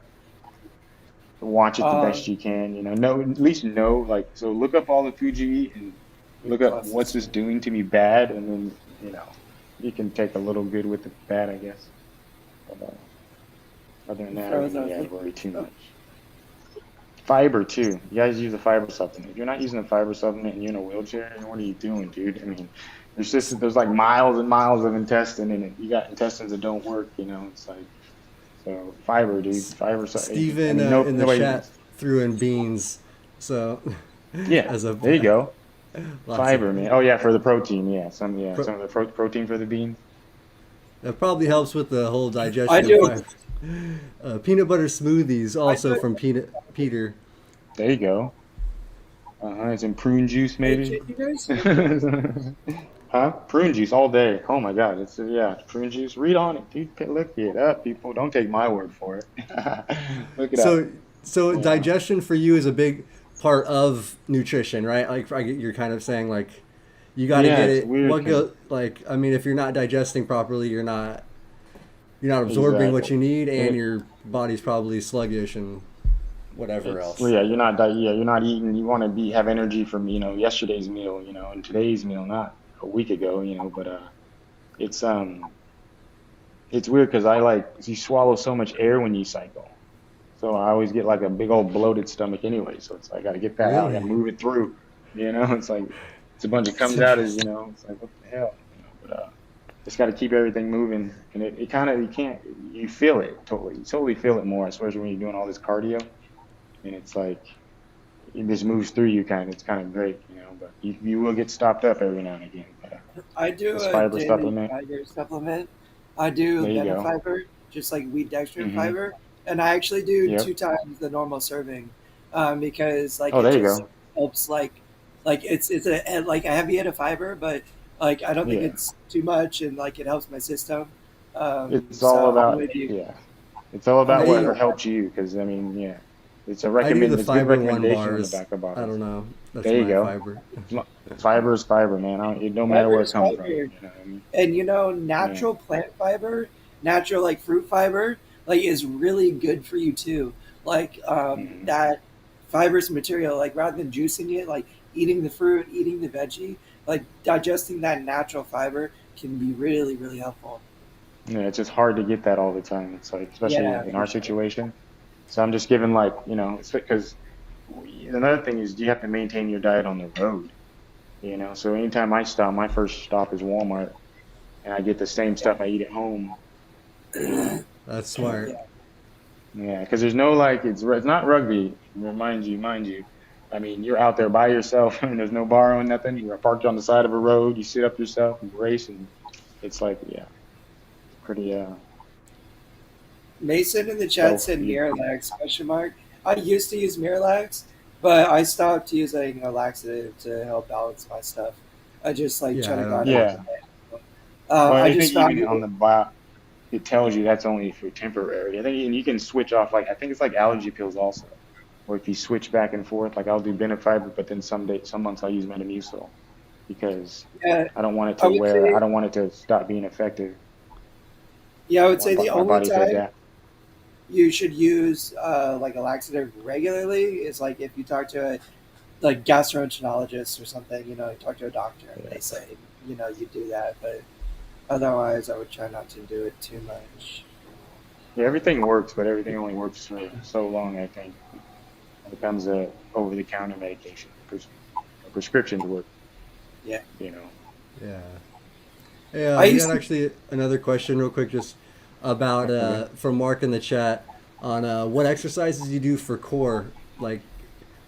watch it the best Um, you can. Know at least know like so. Look up all the food you eat and food look up what's processing. this doing to me bad, and then you can take a little good with the bad, I guess. But other than You that, I froze. I wouldn't was worry too looking. much. Fiber too. You guys use a fiber supplement. If you're not using a fiber supplement and you're in a wheelchair, then what are you doing, dude? I mean, there's like miles and miles of intestine in it. You got intestines that don't work. It's like so fiber, dude. Fiber. I Steven mean, no in the nobody. chat threw in beans, so Yeah, as a there you go. lots of Fiber, man. Oh yeah, for the protein. Yeah, pro- some of the protein for the beans. that probably helps with the whole I digestion of do. fiber. Peanut butter smoothies I also do. from Peter. There you go. It's in prune juice Hey, maybe. you guys hear me? Huh? Prune juice all day. Oh my God. Yeah, prune juice. Read on it, dude. Look it up, people. Don't take my word for it. Look it up. So so Yeah. digestion for you is a big part of nutrition, right? Like you're kind of saying like you got to Yeah, get it's it. weird What because go like? I mean, if you're not digesting properly, you're not absorbing what exactly. you need, And and it, your body's probably sluggish and whatever well, else. yeah, you're not eating. You want to be have energy from, yesterday's meal, and today's meal, not a week ago, but it's it's weird because you swallow so much air when you cycle. So I always get like a big old bloated stomach anyway. So it's like I gotta get that out. I gotta Really? move it through. It's like it's a bunch of comes So, out as it's like what the hell. But just gotta keep everything moving. And it kind of you feel it totally. You totally feel it more, especially when you're doing all this cardio. And it's like it just moves through you kind of. It's kind of great. But you will get stopped up every now and again. But I do this a fiber daily supplement, fiber supplement. I do there you Beta go. fiber, just like wheat dextrin Hmm. fiber, and I actually do two Yep. times the normal serving, because like Oh, it there you just go. helps like it's like a heavy hit of fiber, but like I don't think Yeah. it's too much, and like it helps my system. It's all So I'm about with you. yeah. It's all I'm about with you I whatever on that. helps you, because I mean, yeah, it's a I do the it's good fiber one recommendation on the bars. back of I don't bottles. know. That's There you my go. fiber. Fiber is fiber, man. It don't matter Fiber where it is comes from. fiber. You know what I mean? And Yeah. natural plant fiber, natural like fruit fiber, like is really good for you too. Like Hmm. that fibrous material, like rather than juicing it, like eating the fruit, eating the veggie, like digesting that natural fiber can be really, really helpful. Yeah, it's just hard to get that all the time. It's like, especially Yeah, in for our sure. situation. So I'm just giving like, it's because another thing is you have to maintain your diet on the road. So anytime I stop, my first stop is Walmart, and I get the same stuff I eat at home. You know. That's smart. Yeah. Yeah, because there's no like it's not rugby. Mind you. I mean, you're out there by yourself, and there's no borrowing nothing. You're parked on the side of a road. You sit up yourself, you race, and it's like yeah, it's pretty Mason in the chat self. said Miralax question mark. I used to use Miralax, but I stopped using a laxative to help balance my stuff. I just like try Yeah, to I don't. guard it. Yeah. Well, I I think just found even it. on the bio, it tells you that's only for temporary. I think, and you can switch off. Like I think it's like allergy pills also, or if you switch back and forth. Like I'll do Benefiber, but then some months I'll use Metamucil because Yeah, I I would say. don't want it to stop being effective. Yeah, I I would say want the my only body to time adapt. you should use like a laxative regularly is like if you talk to a like gastroenterologist or something. You talk to a doctor and Yeah. they say you do that, but otherwise I would try not to do it too much. Yeah, everything works, but everything only works for so long, I think. When it comes to over-the-counter medication. Prescriptions work, Yeah, you know. Yeah. Hey, I we got used to. actually another question, real quick, just about Okay. from Mark in the chat on what exercises you do for core, like,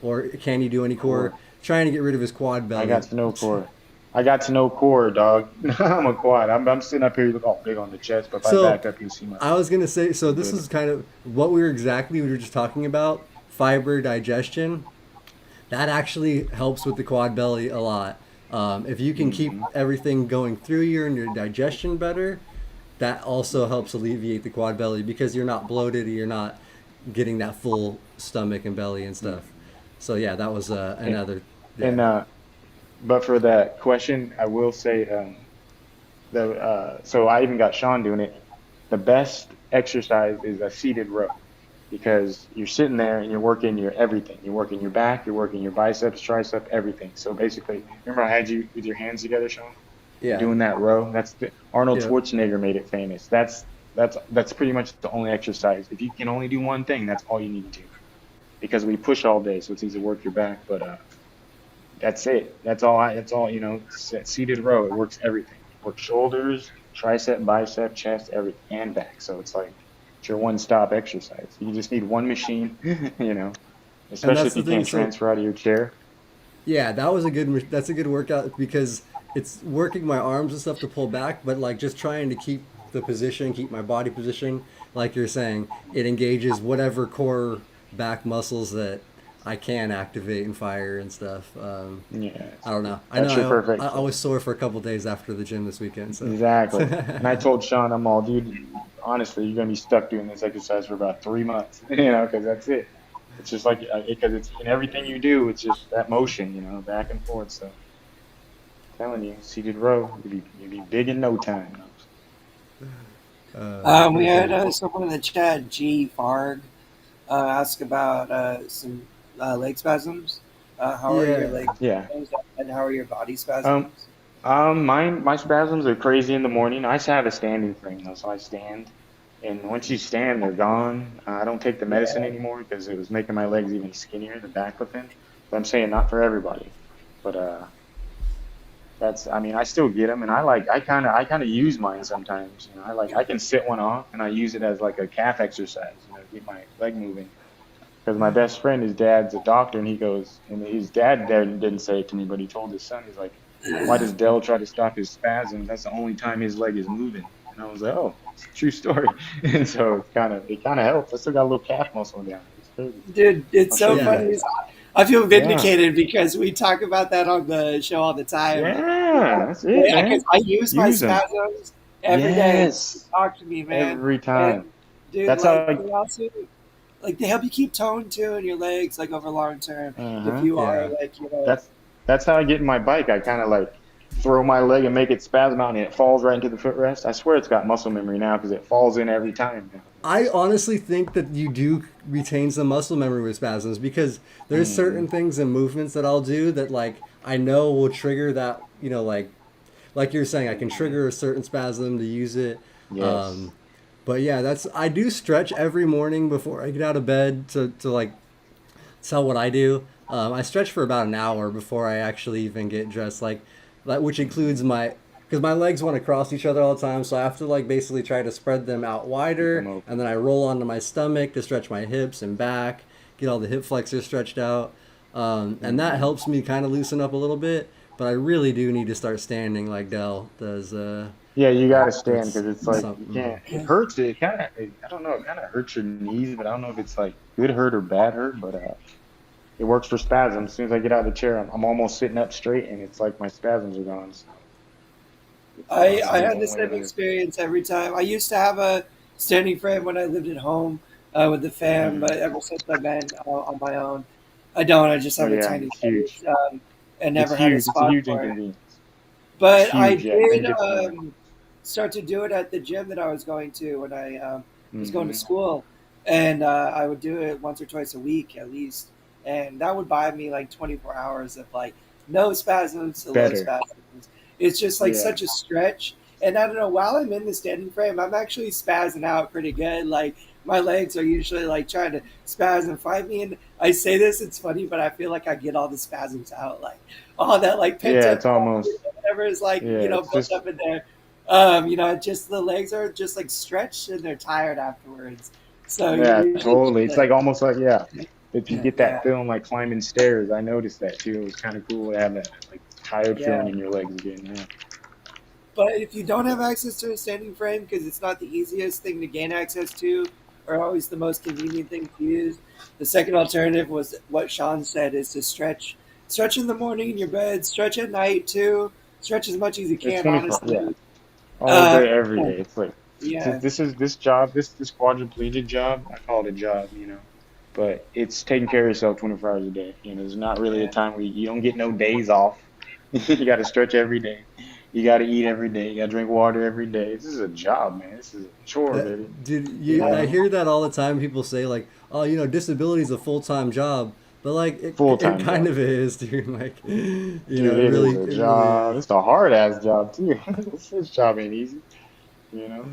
or can you do any core? Core. Trying to get rid of his quad I belly. got to know core. I got to know core, dog. I'm a quad. I'm sitting up here, you look all big on the chest, but if I So, back up, you see my I was gonna say, so I'm this good. is kind of what we were just talking about, fiber digestion. That actually helps with the quad belly a lot. If you can keep Hmm. everything going through you and your digestion better, that also helps alleviate the quad belly because you're not bloated, you're not getting that full stomach and belly and stuff. So yeah, that was And, another. and Yeah, but for that question, I will say the so I even got Shawn doing it. The best exercise is a seated row. because you're sitting there and you're working your everything. You're working your back, you're working your biceps, tricep, everything. So basically, remember I had you with your hands together, Sean, Yeah. doing that row. Arnold Yep. Schwarzenegger made it famous. That's pretty much the only exercise. If you can only do one thing, that's all you need to do because we push all day, so it's easy to work your back. But that's it. That's all. That's all. Seated row. It works everything. It works shoulders, tricep, bicep, chest, everything, and back. So it's like it's your one-stop exercise. You just need one machine. And Especially that's if the you thing. can't So transfer out of your chair. yeah, that's a good workout because it's working my arms and stuff to pull back, but like just trying to keep the position, keep my body position. Like you're saying, it engages whatever core back muscles that I can activate and fire and stuff. Yeah, I don't know. I that's your know perfect. I was sore for a couple days after the gym this weekend, so. Exactly. And I told Sean, I'm all, dude, honestly, you're gonna be stuck doing this exercise for about 3 months, because that's it. It's just like because it's in everything you do, it's just that motion, back and forth. So, telling you, seated row, you'd be big in no time. That's We pretty had funny. someone in the chat, G Farg, ask about some leg spasms. How are your Yeah. leg Yeah. spasms and how are your body Um. spasms? My spasms are crazy in the morning. I just have a standing frame though, so I stand. And once you stand, they're gone. I don't take the medicine Yeah. anymore because it was making my legs even skinnier, the baclofen. But I'm saying not for everybody. But I mean, I still get them, and I kind of use mine sometimes. I can sit one off, and I use it as like a calf exercise, get my leg moving. Because my best friend, his dad's a doctor, and he goes, and his dad didn't say it to me, but he told his son, he's like, why does Dell try to stop his spasms? That's the only time his leg is moving. And I was like, oh, it's a true story. And so it kind of helps. I still got a little calf muscle down. It's crazy. Dude, I'll it's show so you Yeah. funny. guys. I feel Yeah, vindicated because we talk about that on the show all the time. yeah, that's it, Because man. I use my Use them. spasms every day to Yes, talk to me, man. every And time. dude, That's how. like they also like they help you keep tone too in your legs, like over long term. If Uh-huh. you are Yeah. like That's how I get in my bike. I kind of like throw my leg and make it spasm out, and it falls right into the footrest. I swear it's got muscle memory now because it falls in every time now. I honestly think that you do retain some muscle memory with spasms because there's Hmm. certain things and movements that I'll do that like I know will trigger that, like you're saying, I can trigger a certain spasm to use it. Yes. Um, but yeah, I do stretch every morning before I get out of bed to like tell what I do. I stretch for about an hour before I actually even get dressed, which includes because my legs want to cross each other all the time, so I have to like basically try to spread them out Keep them wider, and open. then I roll onto my stomach to stretch my hips and back, get all the hip flexors stretched out, and that Hmm. helps me kind of loosen up a little bit. But I really do need to start standing like Dell does. Yeah, you got to stand That's because it's like you something. can't. It hurts. It kind of. I don't know. It kind of hurts your knees, but I don't know if it's like good hurt or bad hurt. But it works for spasms. As soon as I get out of the chair, I'm almost sitting up straight, and it's like my spasms are gone. So it's I good had the one way or same another. experience every time. I used to have a standing frame when I lived at home with the fam, but Hmm. ever since I've been on my own, I don't. I just Oh have a yeah, tiny it's huge. place and It's never had a huge. It's a spot huge for it. inconvenience. It's But I huge. Yeah, I did think it's annoying. start to do it at the gym that I was going to when I was going to Hmm. school, and I would do it once or twice a week at least, and that would buy me like 24 hours of like no spasms to low Better. spasms. It's just like Yeah. such a stretch, and I don't know. While I'm in the standing frame, I'm actually spazzing out pretty good. Like my legs are usually like trying to spasm fight me, and I say this, it's funny, but I feel like I get all the spasms out, like all that like pent Yeah. up It's almost. whatever is like Yeah. It's built just. up in there. Just the legs are just like stretched and they're tired afterwards. So you Yeah. usually Totally. It's like almost like yeah. If you get that yeah, feeling like climbing stairs, I noticed that too. It was kind of cool to have that like tired feeling yeah. in your legs again. Yeah. But if you don't have access to a standing frame because it's not the easiest thing to gain access to, or always the most convenient thing to use, the second alternative was what Shawn said: is to stretch in the morning in your bed, stretch at night too, stretch as much as you It's can. 24. Yeah. Honestly, All uh, day, every day. It's like yeah, this job, this quadriplegic job. I call it a job, but it's taking care of yourself 24 hours a day. There's not really a yeah, time where you don't get no days off. You got to stretch every day. You got to eat every day. You got to drink water every day. This is a job, man. This is a chore, That, baby. dude, You I know, hear that all the time. People say like, "Oh, disability is a full time job," but like full it time kind job, of is, dude. Like, dude. It is a it really job. is. It's a hard ass job too. This job ain't easy. You know.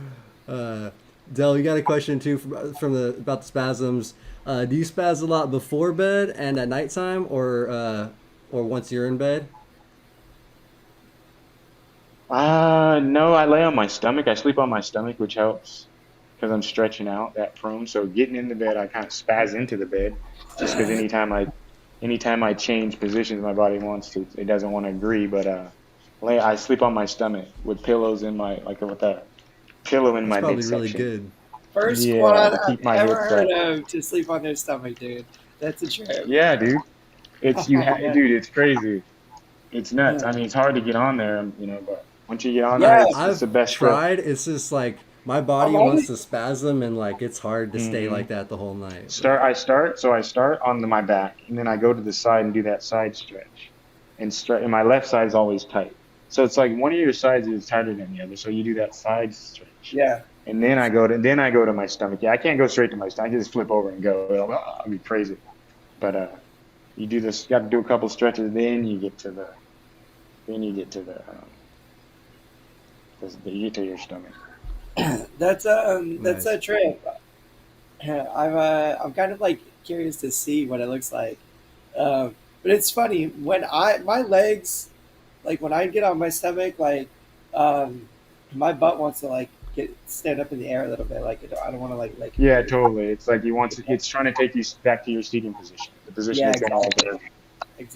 Uh, Del, you got a question too from the about the spasms. Do you spaz a lot before bed and at nighttime, or once you're in bed? No, I lay on my stomach. I sleep on my stomach, which helps because I'm stretching out that prone. So getting into bed, I kind of spaz into the bed just because anytime I change positions, my body wants to, it doesn't want to agree. But I sleep on my stomach with pillows in my, like with a pillow in That's my probably really midsection. good. First Yeah, squad to I've keep my ever hips heard up. of to sleep on their stomach, dude. That's a trip. Yeah, dude. Dude, it's crazy. It's nuts. I mean, it's hard to get on there, but once you get on there, Yeah, it's I've the best trip. tried. It's just like my I'm body wants always to spasm, and like it's hard to stay Hmm like that the whole night. I start on my back, and then I go to the side and do that side stretch, and my left side is always tight. So it's like one of your sides is tighter than the other. So you do that side stretch, yeah. and then I go to my stomach. Yeah, I can't go straight to my stomach. I can just flip over and go. I'll be crazy. But you do this. You got to do a couple stretches, then you get to your stomach. That's Nice. a trip. I'm kind of like curious to see what it looks like. But it's funny when I my legs like when I get on my stomach um, my butt wants to like get stand up in the air a little bit. Like I don't want to like Yeah, completely. totally. It's like it's trying to take you back to your seating position, the position Yeah, it's in all exactly, day.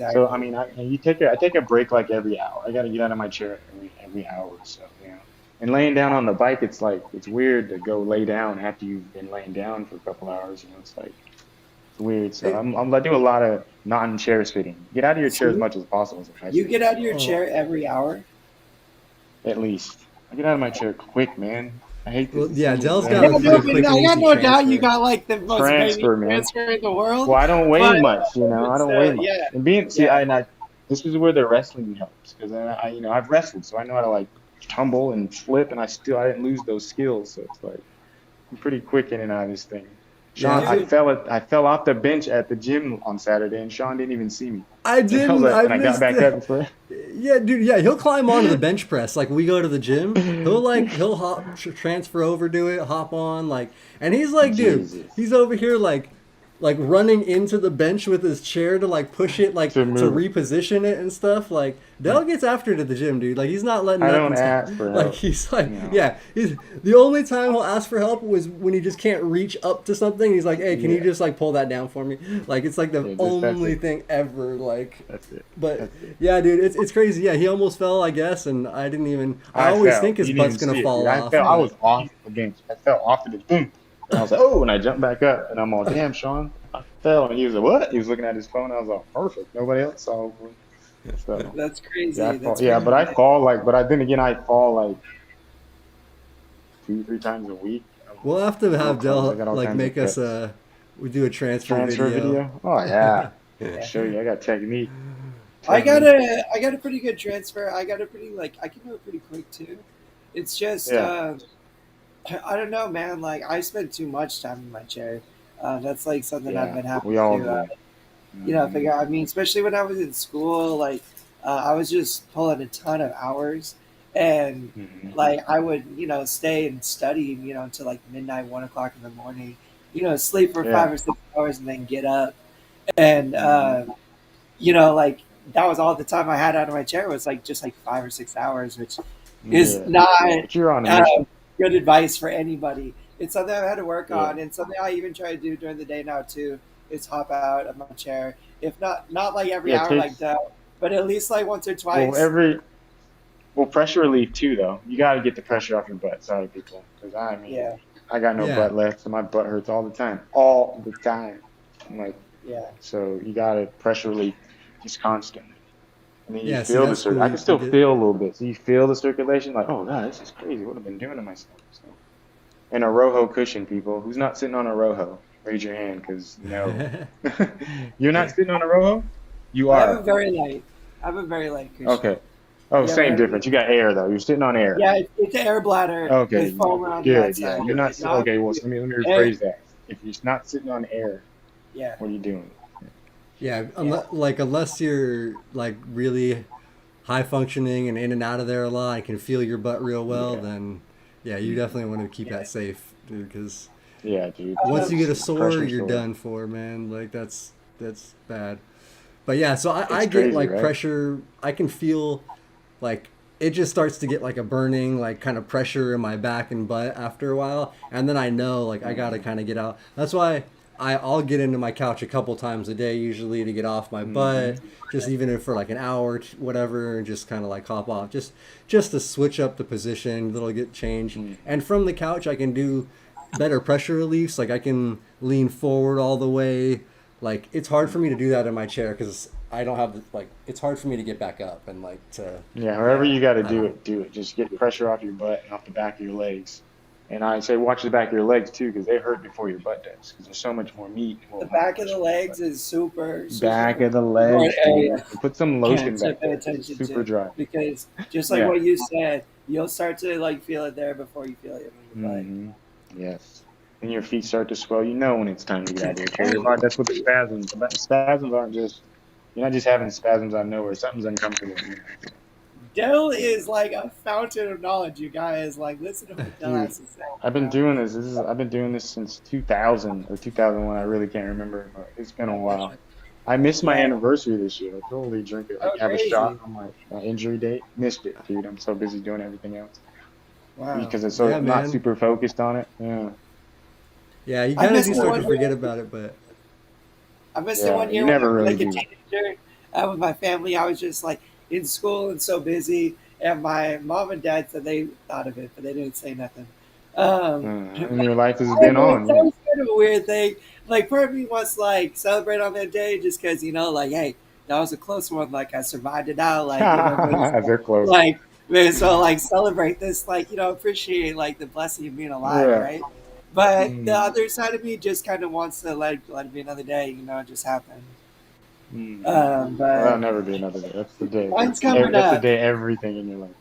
So I exactly. mean, I take a break like every hour. I got to get out of my chair every hour or so. And laying down on the bike, it's like it's weird to go lay down after you've been laying down for a couple hours. It's like it's weird. So Hey, I do a lot of non-chair sitting. Get out of your So chair as much as possible is what I you say. get out of your oh, chair every hour. At least I get out of my chair quick, man. I hate this. well, This yeah, thing is Dell's Yeah, got a lame. no, pretty but quick and I got easy no doubt you transfer. got like the most amazing Transfer, man. transfer in the world. Well, I don't weigh But much, I don't weigh still, much. yeah, And being, see, yeah. this is where the wrestling helps because I've wrestled, so I know how to like tumble and flip, and I didn't lose those skills, so it's like I'm pretty quick in and out of this thing. Yeah, Sean, I Dude, fell at, I fell off the bench at the gym on Saturday, and Sean didn't even see me. I And I was didn't. like, I and I got missed back it. up and play. Yeah, dude. Yeah, he'll climb onto the bench press. Like we go to the gym, he'll hop transfer over to it, hop on and he's like, dude, Jesus, he's over here like running into the bench with his chair to like push it to to move it. reposition it and stuff. Like Dell gets after it at the gym, dude. Like he's not letting I don't nothing stop. ask for Like help. he's like, No, yeah. The only time he'll ask for help was when he just can't reach up to something. He's like, hey, can you yeah, just like pull that down for me? Like it's like the yeah, just that's only it. thing ever. Like That's it. but That's it. yeah, dude, it's crazy. Yeah, he almost fell, I guess, and I didn't even. I I always fell. think his You didn't butt's even gonna see it, dude. fall I off, fell. I but was off the bench. I fell off of the boom. And I was like, oh, and I jumped back up, and I'm all, damn, Sean, I fell. And he was like, what? He was looking at his phone. I was like, perfect. Nobody else saw me. So, that's yeah, I crazy. fall. That's Yeah, crazy. but I fall then again, I fall like 2, 3 times a week. we'll have to I'm real have clumsy. I Dell got all like kinds of make us cuts. we do a transfer Transfer video. video? Oh, yeah. I'll Yeah. show you. I got technique. I got Technique. a pretty good transfer. I got a pretty like I can do it pretty quick too. It's just Yeah. I don't know, man. Like I spend too much time in my chair. That's like something I've Yeah. been having We all to do. figure Hmm out. I mean, especially when I was in school, like I was just pulling a ton of hours, and hmm like I would stay and study until like midnight, 1 o'clock in the morning. Sleep for Yeah. 5 or 6 hours and then get up and hmm like that was all the time I had out of my chair was like just like 5 or 6 hours, which is Yeah. not But you're on a uh, mission. good advice for anybody. It's something I've had to work Yeah. on, and something I even try to do during the day now too. Is hop out of my chair, if not like every Yeah. hour like that, but at least like once or Well, twice. pressure relief too, though. You got to get the pressure off your butt. Sorry, people, because I mean, Yeah, I got no Yeah, butt left, so my butt hurts all the time. I'm like, yeah, so you got to pressure relief just constantly, and then you yeah. See, feel the that's circ. cool. I can You still get feel a little bit. So you feel the circulation, like, oh god, this is crazy. What have I been doing to myself? So, and a Rojo cushion, people. Who's not sitting on a Rojo? Raise your hand, because no, you're not sitting on a Rojo. You I have a are. very light, I have a very light cushion. Okay. Oh, You ever same heard of difference. You got air though. You're sitting on air. Yeah, it's an air bladder Okay, with foam around the good. Yeah, outside. you're not. Not, Okay, well, so let me eh, rephrase that. If you're not sitting on air, yeah, what are you doing? Yeah, yeah, unless you're like really high functioning and in and out of there a lot, and can feel your butt real well, Yeah, then yeah, you mm, definitely want to keep that yeah. safe, dude. Because yeah, dude. once you get Um, a It's sore, pressure you're sore. done for, man. Like that's bad. But yeah, so I It's get crazy, like right? pressure. I can feel like it just starts to get like a burning, like kind of pressure in my back and butt after a while, and then I know like I gotta kind of get out. That's why I'll get into my couch a couple times a day usually to get off my Mm-hmm. butt, just even if for like an hour, whatever, and just kind of like hop off, just to switch up the position, little get change. Mm-hmm. And from the couch, I can do better pressure reliefs. Like I can lean forward all the way. Like it's hard for me to do that in my chair because I don't have the, like it's hard for me to get back up and like to Yeah, however yeah. you got to I don't do know. it, do it. Just get pressure off your butt and off the back of your legs. And I say watch the back of your legs too, because they hurt before your butt does. Because there's so much more meat, The well, not back of the much more, but legs is super, back super of the important legs, dude. area And put some lotion to back pay there because it's attention super to dry. because just like Yeah. what you said, you'll start to like feel it there before you feel it in your butt. Hmm. Yes. And your feet start to swell. You know when it's time to get out of your chair. Your body, that's what the spasms. Spasms aren't just. You're not just having spasms out of nowhere. Something's uncomfortable. Dell is like a fountain of knowledge, you guys. Like, listen to what Dell Dude, has to say. I've been doing this. I've been doing this since 2000 or 2001. I really can't remember, but it's been a while. I missed my Yeah. anniversary this year. I totally drink it, like Oh, have a shot crazy. on my injury date. Missed it, dude. I'm so busy doing everything else Wow. because I'm so Yeah, not man. super focused on it. Yeah, Yeah, you I kind of missed do it start to one forget year. about it, but I missed it yeah. one You year when I never was really like a do. teenager with my family. I was just like in school and so busy. And my mom and dad said they thought of it, but they didn't say nothing. And your life has I don't been know, it's on. Yeah. always kind of a weird thing. Like, part of me wants to, like, celebrate on that day just because, like, hey, that was a close one. Like, I survived it out. Like, maybe so, They're close. like, maybe so, like, celebrate this, like, appreciate, like, the blessing of being alive, Yeah. right? But the Mm, other side of me just kind of wants to, like, let it be another day, it just happened. well, that'll But never be another day. That's the day. mine's coming That's the up. day everything in your life.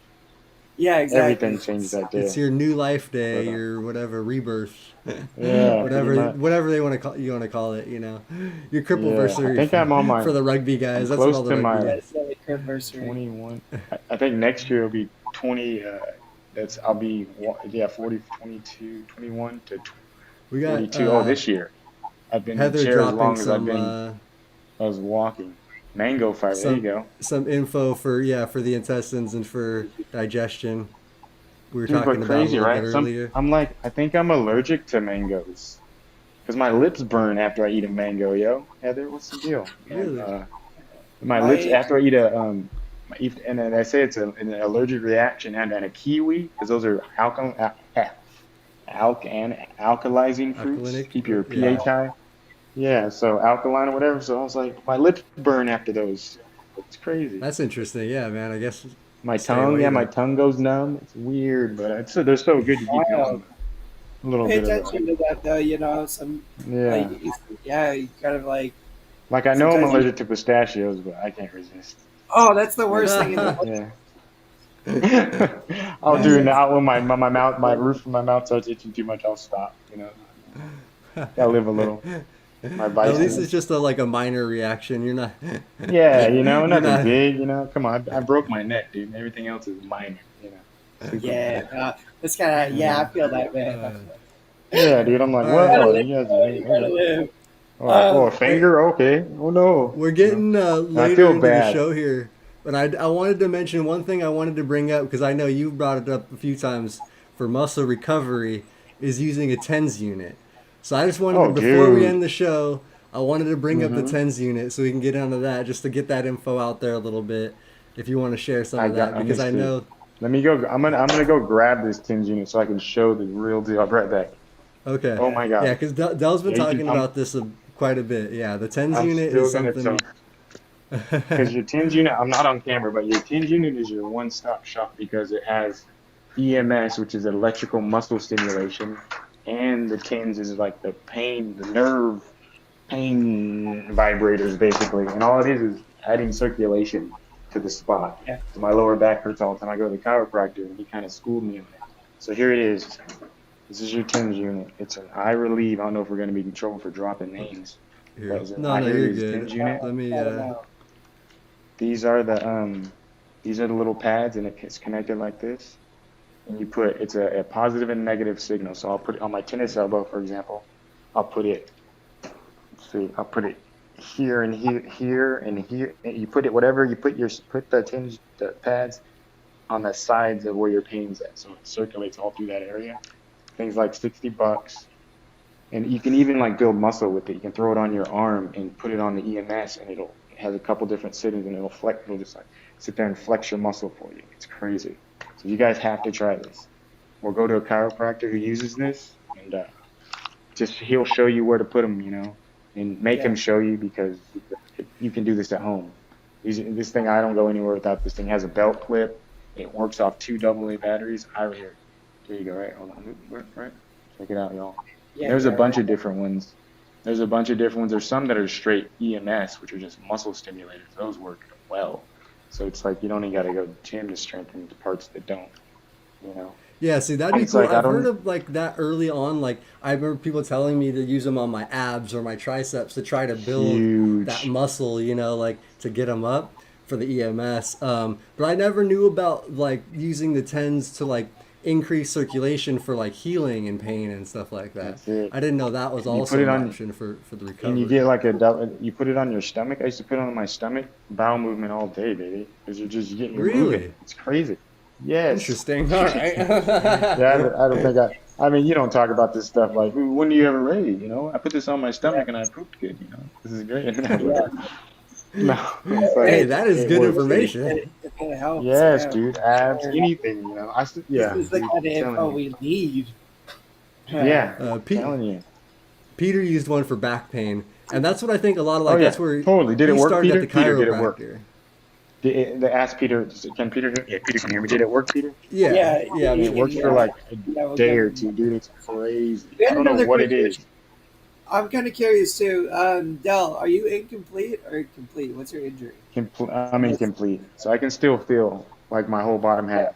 Yeah, Everything exactly. changed that it's day. your new life But day or whatever rebirth, yeah, pretty much. whatever they want to call you want to call it. Your Yeah, I crippleversary think I'm on for my. the rugby I'm guys. That's what close all the to rugby my That's guys. the anniversary. 21. I think next year will be 20. I'll be yeah 40, 22, 21 to We got 42. Oh, this year I've been in a Heather chair as dropping long as I was walking. Mango fiber. There you some go, info for for the intestines and for digestion. We were dude. But talking about a crazy, little bit right? earlier. I'm like, I think I'm allergic to mangoes because my lips burn after I eat a mango. Yo, Heather, what's the deal? And Really? my lips My after I eat a and then I say it's an allergic reaction and a kiwi because those are alkalizing fruits, Alkalinic? keep your Yeah. pH high. Yeah, so alkaline or whatever. So I was like, my lips burn after those. It's crazy. That's interesting. Yeah, man. I guess My stay tongue, away yeah, my then. tongue goes numb. It's weird, but they're so good to keep you on Wow. a little Pay bit of a attention to that though. Some like yeah. yeah, you kind of like Like I know I'm sometimes you. allergic to pistachios, but I can't resist. Oh, that's the I worst just thing in the world. yeah. I'll That's do Yes. now when my mouth, my roof of my mouth starts itching too much. I'll stop. Gotta live a little. My At least it's vices. just like a minor reaction. You're not. Yeah, You're nothing not. big. Come on, I broke my neck, dude. And everything else is minor. Super minor. Yeah, it's kind of yeah. I Yeah, feel that man. I Uh, feel yeah, dude. I'm like, all what? right. gotta Oh, live, you guys, bro. You gotta okay. live. Oh, a Hey, finger? Okay. Oh no. we're getting And I later feel into the bad. show here, but I wanted to mention one thing I wanted to bring up because I know you brought it up a few times for muscle recovery is using a TENS unit. So I just wanted to, Oh, before we dude. end the show, I wanted to bring up the Mm-hmm. TENS unit so we can get onto that just to get that info out there a little bit if you want to share some I of got. that I because I missed it. know. Let me go. I'm gonna go grab this Tim's unit so I can show the real deal. I'll be right back. Okay. Oh my Yeah, God. because Dell's been Yeah, you can. talking about this quite a bit. Yeah, the TENS I'm unit still is gonna something. tell because your TINS unit. I'm not on camera, but your TINS unit is your one-stop shop because it has EMS, which is electrical muscle stimulation, and the TINS is like the nerve pain vibrators basically, and all it is adding circulation to the spot. Yeah. So my lower back hurts all the time. I go to the chiropractor, and he kind of schooled me on it. So here it is. This is your TENS unit. It's an eye relieve. I don't know if we're going to be in trouble for dropping names. Here. But it's an No, eye no, here you're it is, good. TENS unit. Let me. I don't know. These are the little pads, and it's connected like this. And you put it's a positive and negative signal. So I'll put it on my tennis elbow, for example. I'll put it. Let's see, I'll put it here and here and here. And you put it put the pads on the sides of where your pain's at, so it circulates all through that area. Things like $60, and you can even like build muscle with it. You can throw it on your arm and put it on the EMS, and it has a couple different sittings, and it'll just like sit there and flex your muscle for you. It's crazy. So you guys have to try this, or go to a chiropractor who uses this, and he'll show you where to put them, and make him show you, because you can do this at home. This thing, I don't go anywhere without this thing. It has a belt clip. It works off 2 AA batteries. There you go. Right, hold on. Right, check it out, y'all. Yeah, There's a bunch of different ones. There's some that are straight EMS, which are just muscle stimulators. Those work well. So it's like you don't even got to go to the gym to strengthen the parts that don't. Yeah, see, that'd be It's cool. like, I I've don't- heard of like that early on. Like I remember people telling me to use them on my abs or my triceps to try to build Huge. that muscle, like to get them up for the EMS. But I never knew about like using the TENS to like increase circulation for like healing and pain and stuff like that. That's it. I didn't know that was And you also put it an on- option for the recovery. And you get like you put it on your stomach. I used to put it on my stomach, bowel movement all day, baby, because you're getting Really? moving. It's crazy. Yes. Interesting. All right. Yeah, I don't think I mean, you don't talk about this stuff like, when do you ever ready? I put this on my stomach and I pooped good. This is great. No, it's like, Hey, that is it good works. information. It's gonna help. Yes, yeah. dude. Abs, anything. Yeah. This is the dude, kind of I'm info telling we need. you. Yeah. Uh, I'm telling you. Peter used one for back pain, and that's what I think a lot of like Oh, yeah, that's where totally. Did it he work, started Peter? at the Peter, did it work? chiropractor. They asked Peter, can Peter can hear me? Did it work, Peter? Yeah, Yeah, It worked for like a we'll day go- or two, dude. It's crazy. We I had don't know another what it quick is. I'm kind of curious too. Del, are you incomplete or complete? What's your injury? I'm incomplete, so I can still feel like my whole bottom half.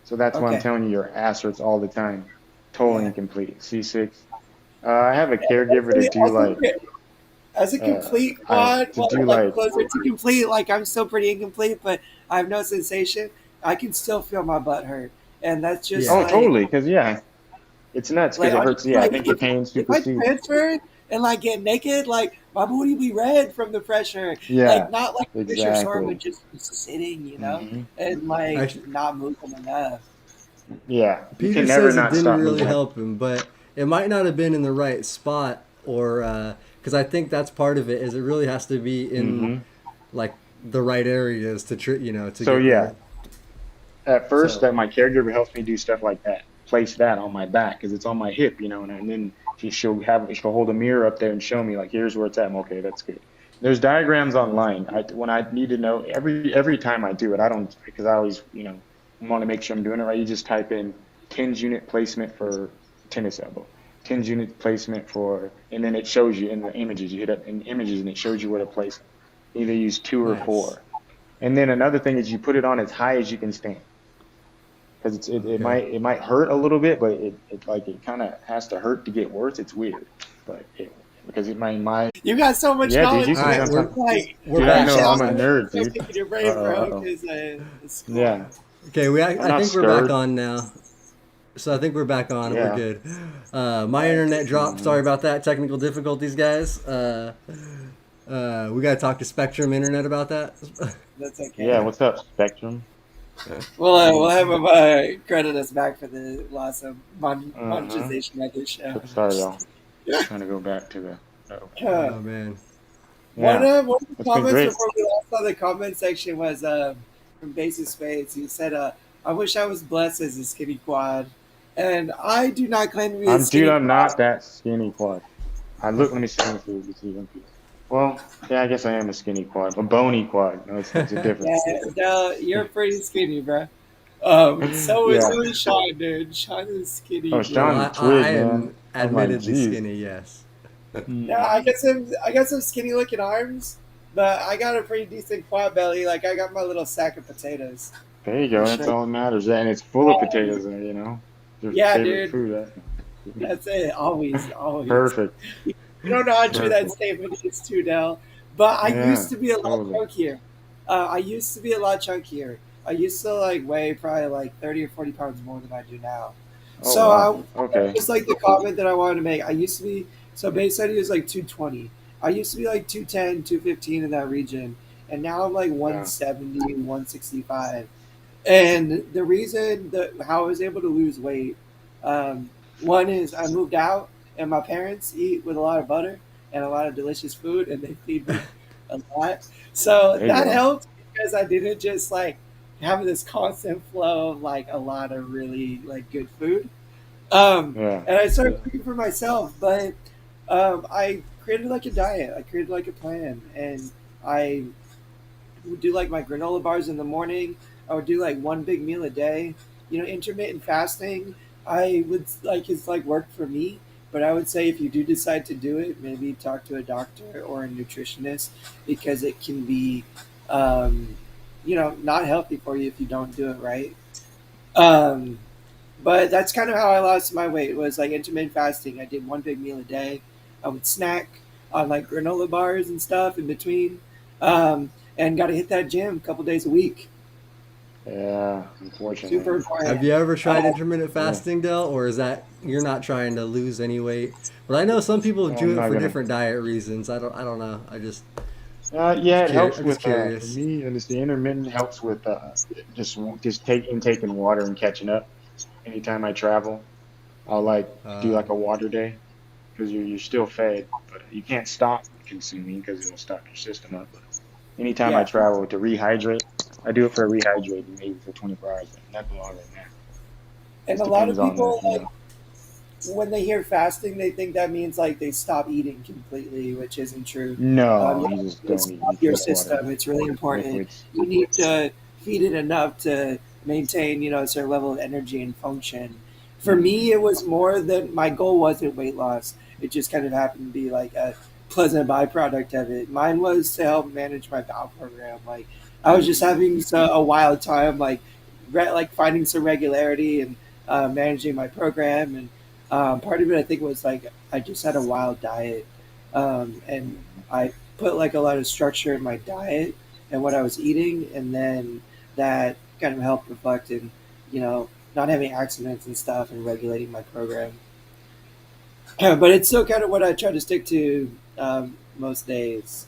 So that's why I'm Okay. telling you, your ass hurts all the time. Totally Yeah. incomplete. C6. I have a caregiver to do like. As a complete I- quad, to well, do, like like- closer to complete, like I'm still pretty incomplete, but I have no sensation. I can still feel my butt hurt, and that's just Oh, like, totally. Because it's nuts. Because Like, it hurts. Yeah, I think the pain if I supersedes. transfer and like get naked, like my booty be red from the pressure. Yeah, Like not like the pressure sore, exactly. but just sitting, Mhm. and like Actually- not moving enough. Yeah, you Peter can never says it not didn't stop really moving. help him, but it might not have been in the right spot, or because I think that's part of it. Is it really has to be in Mhm. like the right areas to to So, get yeah. At first, So- that my caregiver helps me do stuff like that. Place that on my back because it's on my hip, and then she'll hold a mirror up there and show me like, here's where it's at. Okay, that's good. There's diagrams online. When I need to know every time I do it, I don't, because I always want to make sure I'm doing it right. You just type in TENS unit placement for tennis elbow, TENS unit placement for, and then it shows you in the images. You hit up in images and it shows you where to place it. Either use 2 or Nice. 4. And then another thing is you put it on as high as you can stand. Because it might hurt a little bit, but it kind of has to hurt to get worse. It's weird, but because it might. You got so much Yeah, dude, knowledge. you All right, can. we're Dude, back. I know I'm a nerd, Start dude. picking your brain, bro. Uh-oh. 'Cause, it's cool. Yeah. Okay, I not think we're back scared. on now. So I think we're back on. Yeah. We're good. My internet dropped. Sorry about that. Technical difficulties, guys. We gotta talk to Spectrum Internet about that. That's okay. Yeah. What's up, Spectrum? We'll have him credit us back for the loss of monetization of this show. Sorry, y'all. Trying to go back to the. Oh man. One Yeah. of the That's been comments great. before we left on the comment section was from Basis Spades. He said, "I wish I was blessed as a skinny quad," and I do not claim to be a skinny Dude, I'm quad. not that skinny quad. Let me see. Well, yeah, I guess I am a skinny quad, a bony quad. No, it's a difference. Yeah, no, you're pretty skinny, bro. So Yeah. is Shawn, dude. Shawn is skinny. Oh, bro. Shawn- Well, twig, I am man. I'm like, admittedly geez. skinny. Yes. Yeah, I got some skinny looking arms, but I got a pretty decent quad belly. Like I got my little sack of potatoes There you for go. That's sure. all that matters. And it's full of potatoes there, you know. Your Yeah, favorite dude. food. That's it. Always, always. Perfect. You don't know how true that Perfect. statement is too, Dell. But I used Yeah, to be a lot totally. chunkier. I used to be a lot chunkier. I used to like weigh probably like 30 or 40 pounds more than I do now. Oh So wow. I Okay. just like the comment that I wanted to make. I used to be so base ID was like 220. I used to be like 210, 215 in that region, and now I'm like Yeah. 170, 165. And the reason that how I was able to lose weight, one is I moved out, and my parents eat with a lot of butter and a lot of delicious food, and they feed me a lot. So There you that go. helped because I didn't just like have this constant flow of like a lot of really like good food. Yeah. And I started cooking for myself, but I created like a diet. I created like a plan, and I would do like my granola bars in the morning. I would do like one big meal a day. You know, intermittent fasting. I would like it's like worked for me, but I would say if you do decide to do it, maybe talk to a doctor or a nutritionist because it can be, um, not healthy for you if you don't do it right. Um, but that's kind of how I lost my weight was like intermittent fasting. I did one big meal a day. I would snack on like granola bars and stuff in between, and got to hit that gym a couple days a week. Yeah. Unfortunately. Super Have important. you ever tried intermittent Yeah. fasting, Del, or is that you're not trying to lose any weight? But I know some people Well, do I'm it not for gonna. different diet reasons. I don't know. Yeah, it helps I'm just with for curious. me, and it's the intermittent helps with just taking water and catching up. Anytime I travel, I'll like do Uh, like a water day because you're still fed, but you can't stop consuming because it'll start your system up. But anytime I Yeah, travel to rehydrate, I do it for rehydrating, maybe for 24 hours, but nothing longer than that. and Just a lot of depends on people the. like when they hear fasting, they think that means like they stop eating completely, which isn't true. No, You you have just to don't eat. You stop your drink water, system. It's really important. liquids. You need to feed it enough to maintain, a certain level of energy and function. For me, Hmm. it was more that my goal wasn't weight loss. It just kind of happened to be like a pleasant byproduct of it. Mine was to help manage my bowel program. Like I was just Hmm. having a wild time, like like finding some regularity and managing my program and part of it, I think, was like I just had a wild diet, and Hmm. I put like a lot of structure in my diet and what I was eating, and then that kind of helped reflect in, not having accidents and stuff and regulating my program. But it's still kind of what I try to stick to most days.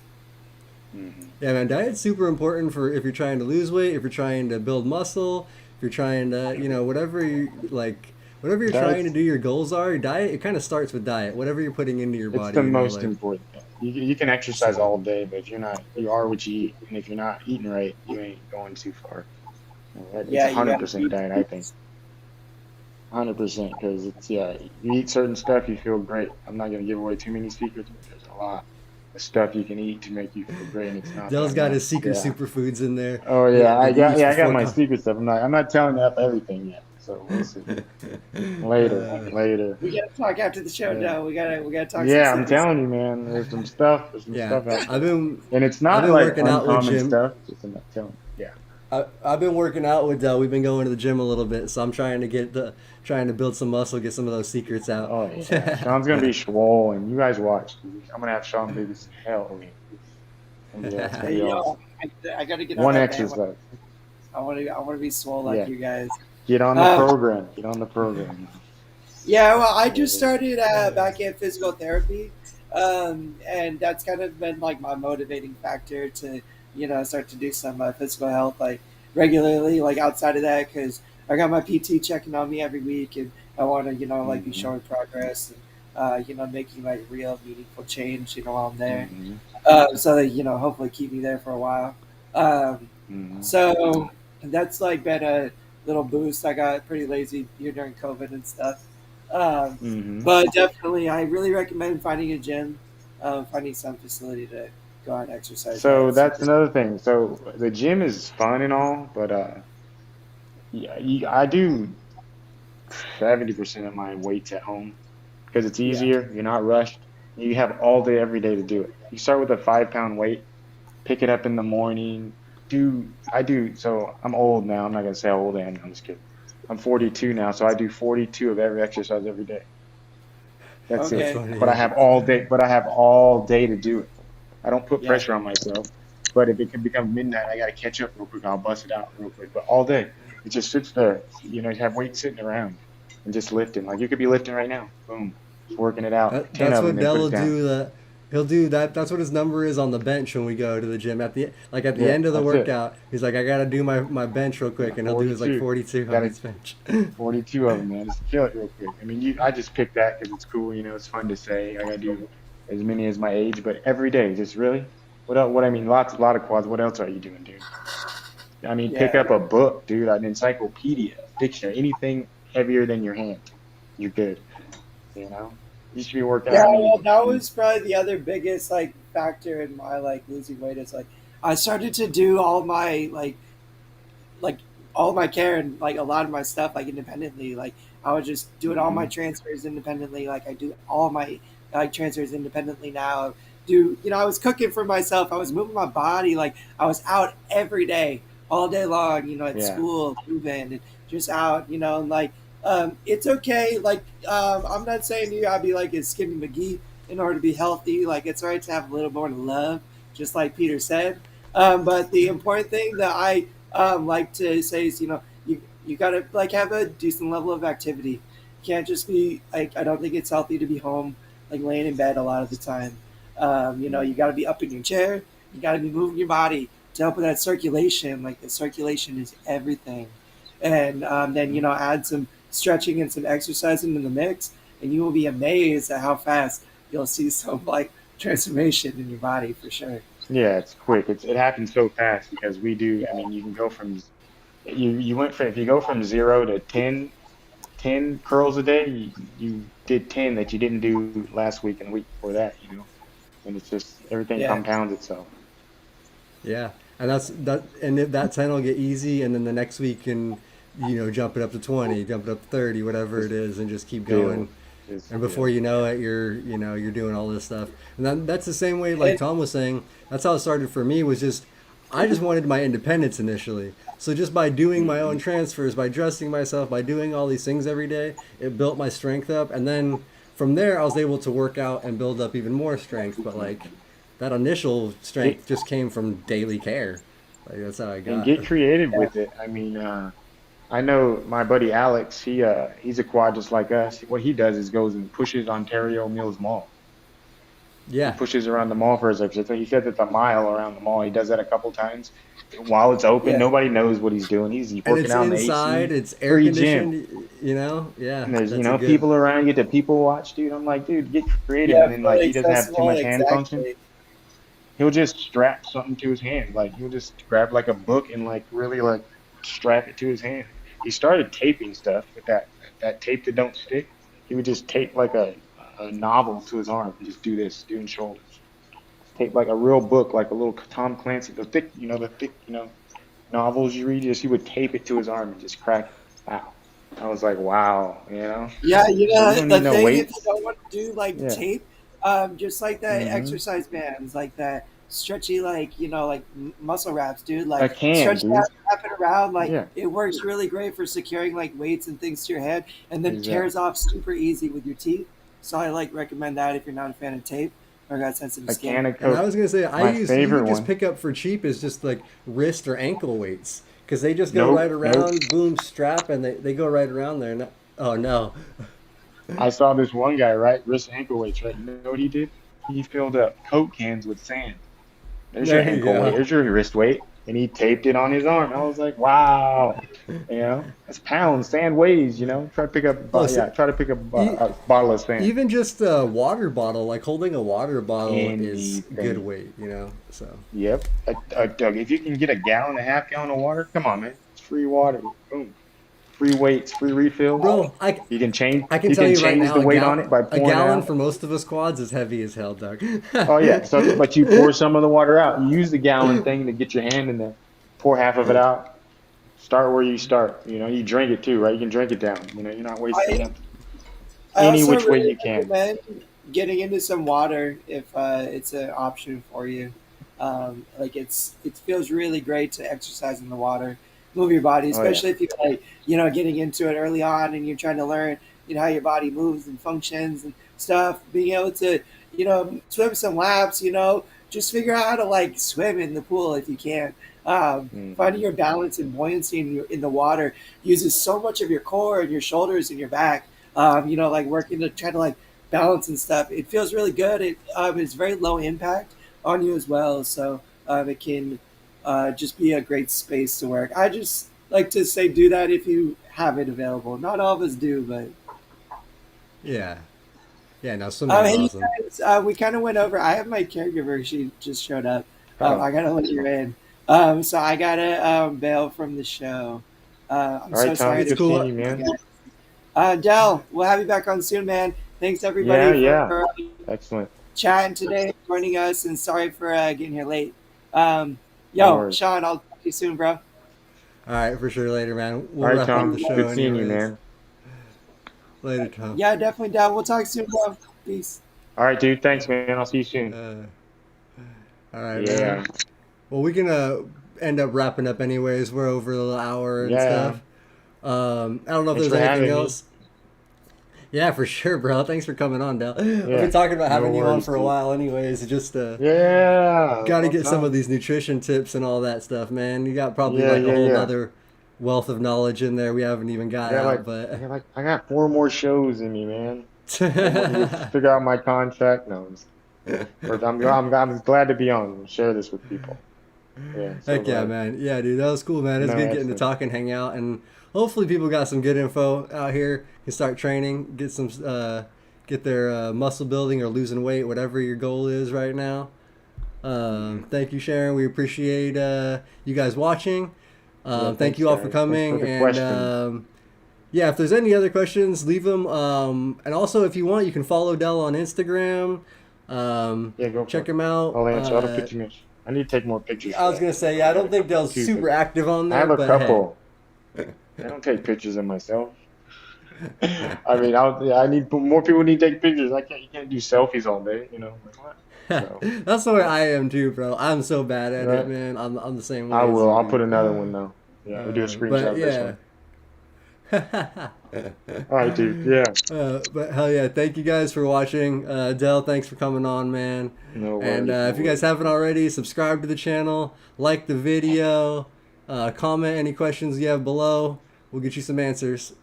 Hmm. yeah, man, diet's super important for if you're trying to lose weight, if you're trying to build muscle, if you're trying to, whatever you like, whatever you're trying to That's do, your goals are. Your diet, it kind of starts with diet. Whatever you're putting into your It's body, the most important thing. You can exercise So all day, but if you're not, you are what you eat. And if you're not eating right, you ain't going too far. It's Yeah, a you hundred got percent diet, I think. 100% because it's yeah, you eat certain stuff, you feel great. I'm not gonna give away too many secrets, but there's a lot of stuff you can eat to make you feel great, and it's not Dell's that got his much. secret Yeah. superfoods in there Oh yeah, that he eats I got before. my secret stuff. I'm not telling you everything yet. So we'll see. Later, uh, later. we got to talk after the show. Yeah. No, we gotta talk some Yeah, I'm secrets. telling you, man. There's some yeah, stuff out I've there, been and it's I've not been like working out with uncommon Jim. stuff. Just I'm not telling you. Yeah. I've been working out with Dell. We've been going to the gym a little bit, so I'm trying to build some muscle, get some of those secrets out. Oh yeah. Sean's gonna be swole, and you guys watch. I'm gonna have Sean baby some hell over here. It's gonna Hey, be yo, awesome. I got to get on One that bandwagon. exercise. I want to be swole like Yeah. you guys. Get on the Um, program. Get on the program. Yeah, well, I just So, started back in physical therapy, and that's kind of been like my motivating factor to, start to do some physical health like regularly, like outside of that, because I got my PT checking on me every week, and I want to, like be hmm showing progress and, making like real meaningful change, while I'm there, hmm so that hopefully keep me there for a while. Um, hmm so that's like been a little boost. I got pretty lazy here during COVID and stuff. Um, hmm but definitely, I really recommend finding a gym, finding some facility to go out and exercise So at. that's Super. another thing. So the gym is fun and all, but yeah, I do 70% of my weights at home because it's Yeah. easier. You're not rushed. You have all day, every day to do it. You start with a 5 pound weight. pick it up in the morning. So I'm old now. I'm not gonna say how old I am. I'm just kidding. I'm 42 now, so I do 42 of every exercise every day. That's That's it. Okay. funny. But I Yeah. have all day. But I have all day to do it. I don't put Yeah. pressure on myself. But if it can become midnight, I gotta catch up real quick. I'll bust it out real quick. But all day, it just sits there. You know, you have weights sitting around and just lifting. Like you could be lifting right now. Boom, just working it out. Ten That's of them, what then Dell put will it down. do. He'll do that. That's what his number is on the bench when we go to the gym. At the Yeah, end of the that's it. workout, he's like, I gotta do my bench real quick, and he'll do his like 42. 42 on Got his it. bench. 42 of them, man. Just kill it real quick. I mean, I just picked that because it's cool. You know, it's fun to say. I gotta do as many as my age, but every day, just really. What else? What I mean, a lot of quads. What else are you doing, dude? I mean, pick Yeah. up a book, dude, an encyclopedia, dictionary, anything heavier than your hand. You're good. You know, you should be working Yeah, out. I well, mean, that was probably the other biggest like factor in my like losing weight is like I started to do all my like all my care and like a lot of my stuff like independently. Like I was just doing all my hmm transfers independently. Like I do all my like transfers independently now. Do I was cooking for myself. I was moving my body. Like I was out every day, all day long. At yeah, school, moving and just out. And like it's okay. Like I'm not saying you gotta be like a skinny McGee in order to be healthy. Like it's all right to have a little more love, just like Peter said. But the important thing that I like to say is, you gotta like have a decent level of activity. You can't just be like I don't think it's healthy to be home like laying in bed a lot of the time. You hmm gotta be up in your chair. You gotta be moving your body to help with that circulation. Like the circulation is everything. And then add some stretching and some exercise into the mix, and you will be amazed at how fast you'll see some like transformation in your body for sure. yeah. It's quick. It happens so fast because we do. I mean, you can go from you went from if you go from 0 to 10 curls a day, you did 10 that you didn't do last week and the week before that, and it's just everything Yeah. compounds itself. Yeah, and that 10 will get easy, and then the next week can, jump it up to 20, jump it up to 30, whatever it Just is, and just keep going. build, just And before build. you know Yeah. it, you're doing all this stuff. And that's the same way, like And Tom was saying. That's how it started for me. Was just I just wanted my independence initially. So just by doing my own hmm transfers, by dressing myself, by doing all these things every day, it built my strength up. And then from there, I was able to work out and build up even more strength. But like that initial Get strength just came from daily care. Like that's how I and got. get creative with it. I mean, I know my buddy Alex. He's a quad just like us. What he does is goes and pushes Ontario Mills Mall. He Yeah, pushes around the mall for his exercise. He says it's a mile around the mall. He does that a couple times while it's open. yeah, Nobody knows what he's doing. He's and working it's out in the inside. AC. It's air Free gym. conditioned. Yeah, And there's, that's a good. people around. You get to people watch, dude. I'm like, dude, get creative. And yeah, then like fully he doesn't have too accessible, much hand function. exactly. He'll just strap something to his hand. Like he'll just grab like a book and like really like strap it to his hand. He started taping stuff with that tape that don't stick. He would just tape like a novel to his arm and just do this, doing shoulders. Tape like a real book, like a little Tom Clancy, the thick, novels you read. Just he would tape it to his arm and just crack it. Wow. I was like, wow, Yeah, So you don't need the no thing if you weights. don't want to do like Yeah. tape, just like that hmm exercise bands, like that stretchy, like like muscle wraps, dude. I Like can, stretch that, dude. wrap it around, like Yeah. it works really great for securing like weights and things to your head, and then tears Exactly. off super easy with your teeth. So I like recommend that if you're not a fan of tape or got sensitive A skin. can of And I Coke. was gonna say, My you favorite can just one. pick up for cheap is just like wrist or ankle weights because they just go right Nope, nope. around, boom, strap, and they go right around there. Oh no, I saw this one guy, right? Wrist ankle weights, right? You know what he did? He filled up Coke cans with sand. There's your there you ankle weight. go. There's your wrist weight. And he taped it on his arm. I was like, wow. That's pounds. Sand weighs, Try to pick up, Oh, so, try to pick up e- a bottle of sand. even just a water bottle, like holding a water bottle, is good Anything. weight. So Yep. Doug, if you can get a gallon, a half gallon of water, come on, man. It's free water. Boom. Free weights, free refills. bro, You can change. I can You tell can you right change now, the weight on it by a pouring it gallon out. for most of us quads is heavy as hell, Doug. Oh yeah. So, but you pour some of the water out. You use the gallon thing to get your hand in there. Pour half of it out. Start where you start. You drink it too, right? You can drink it down. You're not wasting I nothing. I Any also which way really you can. recommend getting into some water if it's an option for you. Like it feels really great to exercise in the water, move your body, Oh yeah. especially if you're like getting into it early on and you're trying to learn how your body moves and functions and stuff. Being able to swim some laps, just figure out how to like swim in the pool if you can. Finding Hmm. your balance and buoyancy in the water uses so much of your core and your shoulders and your back. Like working to try to like balance and stuff. It feels really good. It is very low impact on you as well, so it can just be a great space to work. I just like to say do that if you have it available. Not all of us do, but Yeah. Yeah, no, swimming's hey, you awesome. guys, we kind of went over. I have my caregiver. She just showed up. Oh. I gotta let you in. So I gotta bail from the show. I'm All right, so Tom. sorry It's to Good cool. seeing you, you man. guys. Dell, we'll have you back on soon, man. Thanks Yeah, everybody yeah. for Excellent. chatting today, joining us, and sorry for getting here late. No Yo, worries. Shawn, I'll talk to you soon, bro. All right, for sure. Later, man. All We'll right, wrap up Tom. the Good show seeing you, anyways. man. Later, Tom. Yeah, definitely down. We'll talk soon, bro. Peace. All right, dude. Thanks, man. I'll see you soon. Uh, all right, man. Yeah. Well, we can end up wrapping up anyways. We're over the little hour and Yeah. stuff. I don't know if Thanks there's for anything having me. else. Yeah, for sure, bro. Thanks for coming on, Dell. I've been Yeah. talking about No having you on worries, for a dude. while, anyways. Just Yeah. got to About get some of time. these nutrition tips and all that stuff, man. You got probably Yeah, like a yeah, whole yeah. nother wealth of knowledge in there we haven't even got out, but I got 4 more shows in me, man. 4 more. I need to figure out my contract. No, I'm just kidding. But I'm glad to be on and share this with people. Yeah, so heck yeah, glad. man. Yeah, dude, that was cool, man. It's No, good getting to excellent. talk and hang out, and hopefully people got some good info out here. Can start training, get their muscle building or losing weight, whatever your goal is right now. Hmm. Thank you, Sharon. We appreciate you guys watching. Yeah, Thank thanks, you all for guys. Thanks for coming. the And questions. yeah, if there's any other questions, leave them. And also, if you want, you can follow Dell on Instagram. Yeah, go for Check it. him out. I'll answer. I'll do picture mesh. I need to take more pictures I for was that. gonna say, yeah, I I got don't a think couple Dell's cute super pictures. active on I there, have a but hey. couple. I don't take pictures of myself. I mean, yeah, I need more people need to take pictures. I can't. You can't do selfies all day. Like what? So, That's the way I am too, bro. I'm so bad at it, right. man. I'm the same I way as will. you, I'll put dude. another one though. Yeah, we'll do a screenshot But of this yeah. one. All right, dude. Yeah. But hell yeah, thank you guys for watching. Dell, thanks for coming on, man. No And worries. No if you guys worries. haven't already, subscribe to the channel, like the video, comment any questions you have below. We'll get you some answers.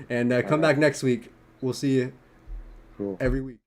And All come right. back next week. We'll see you Cool. every week.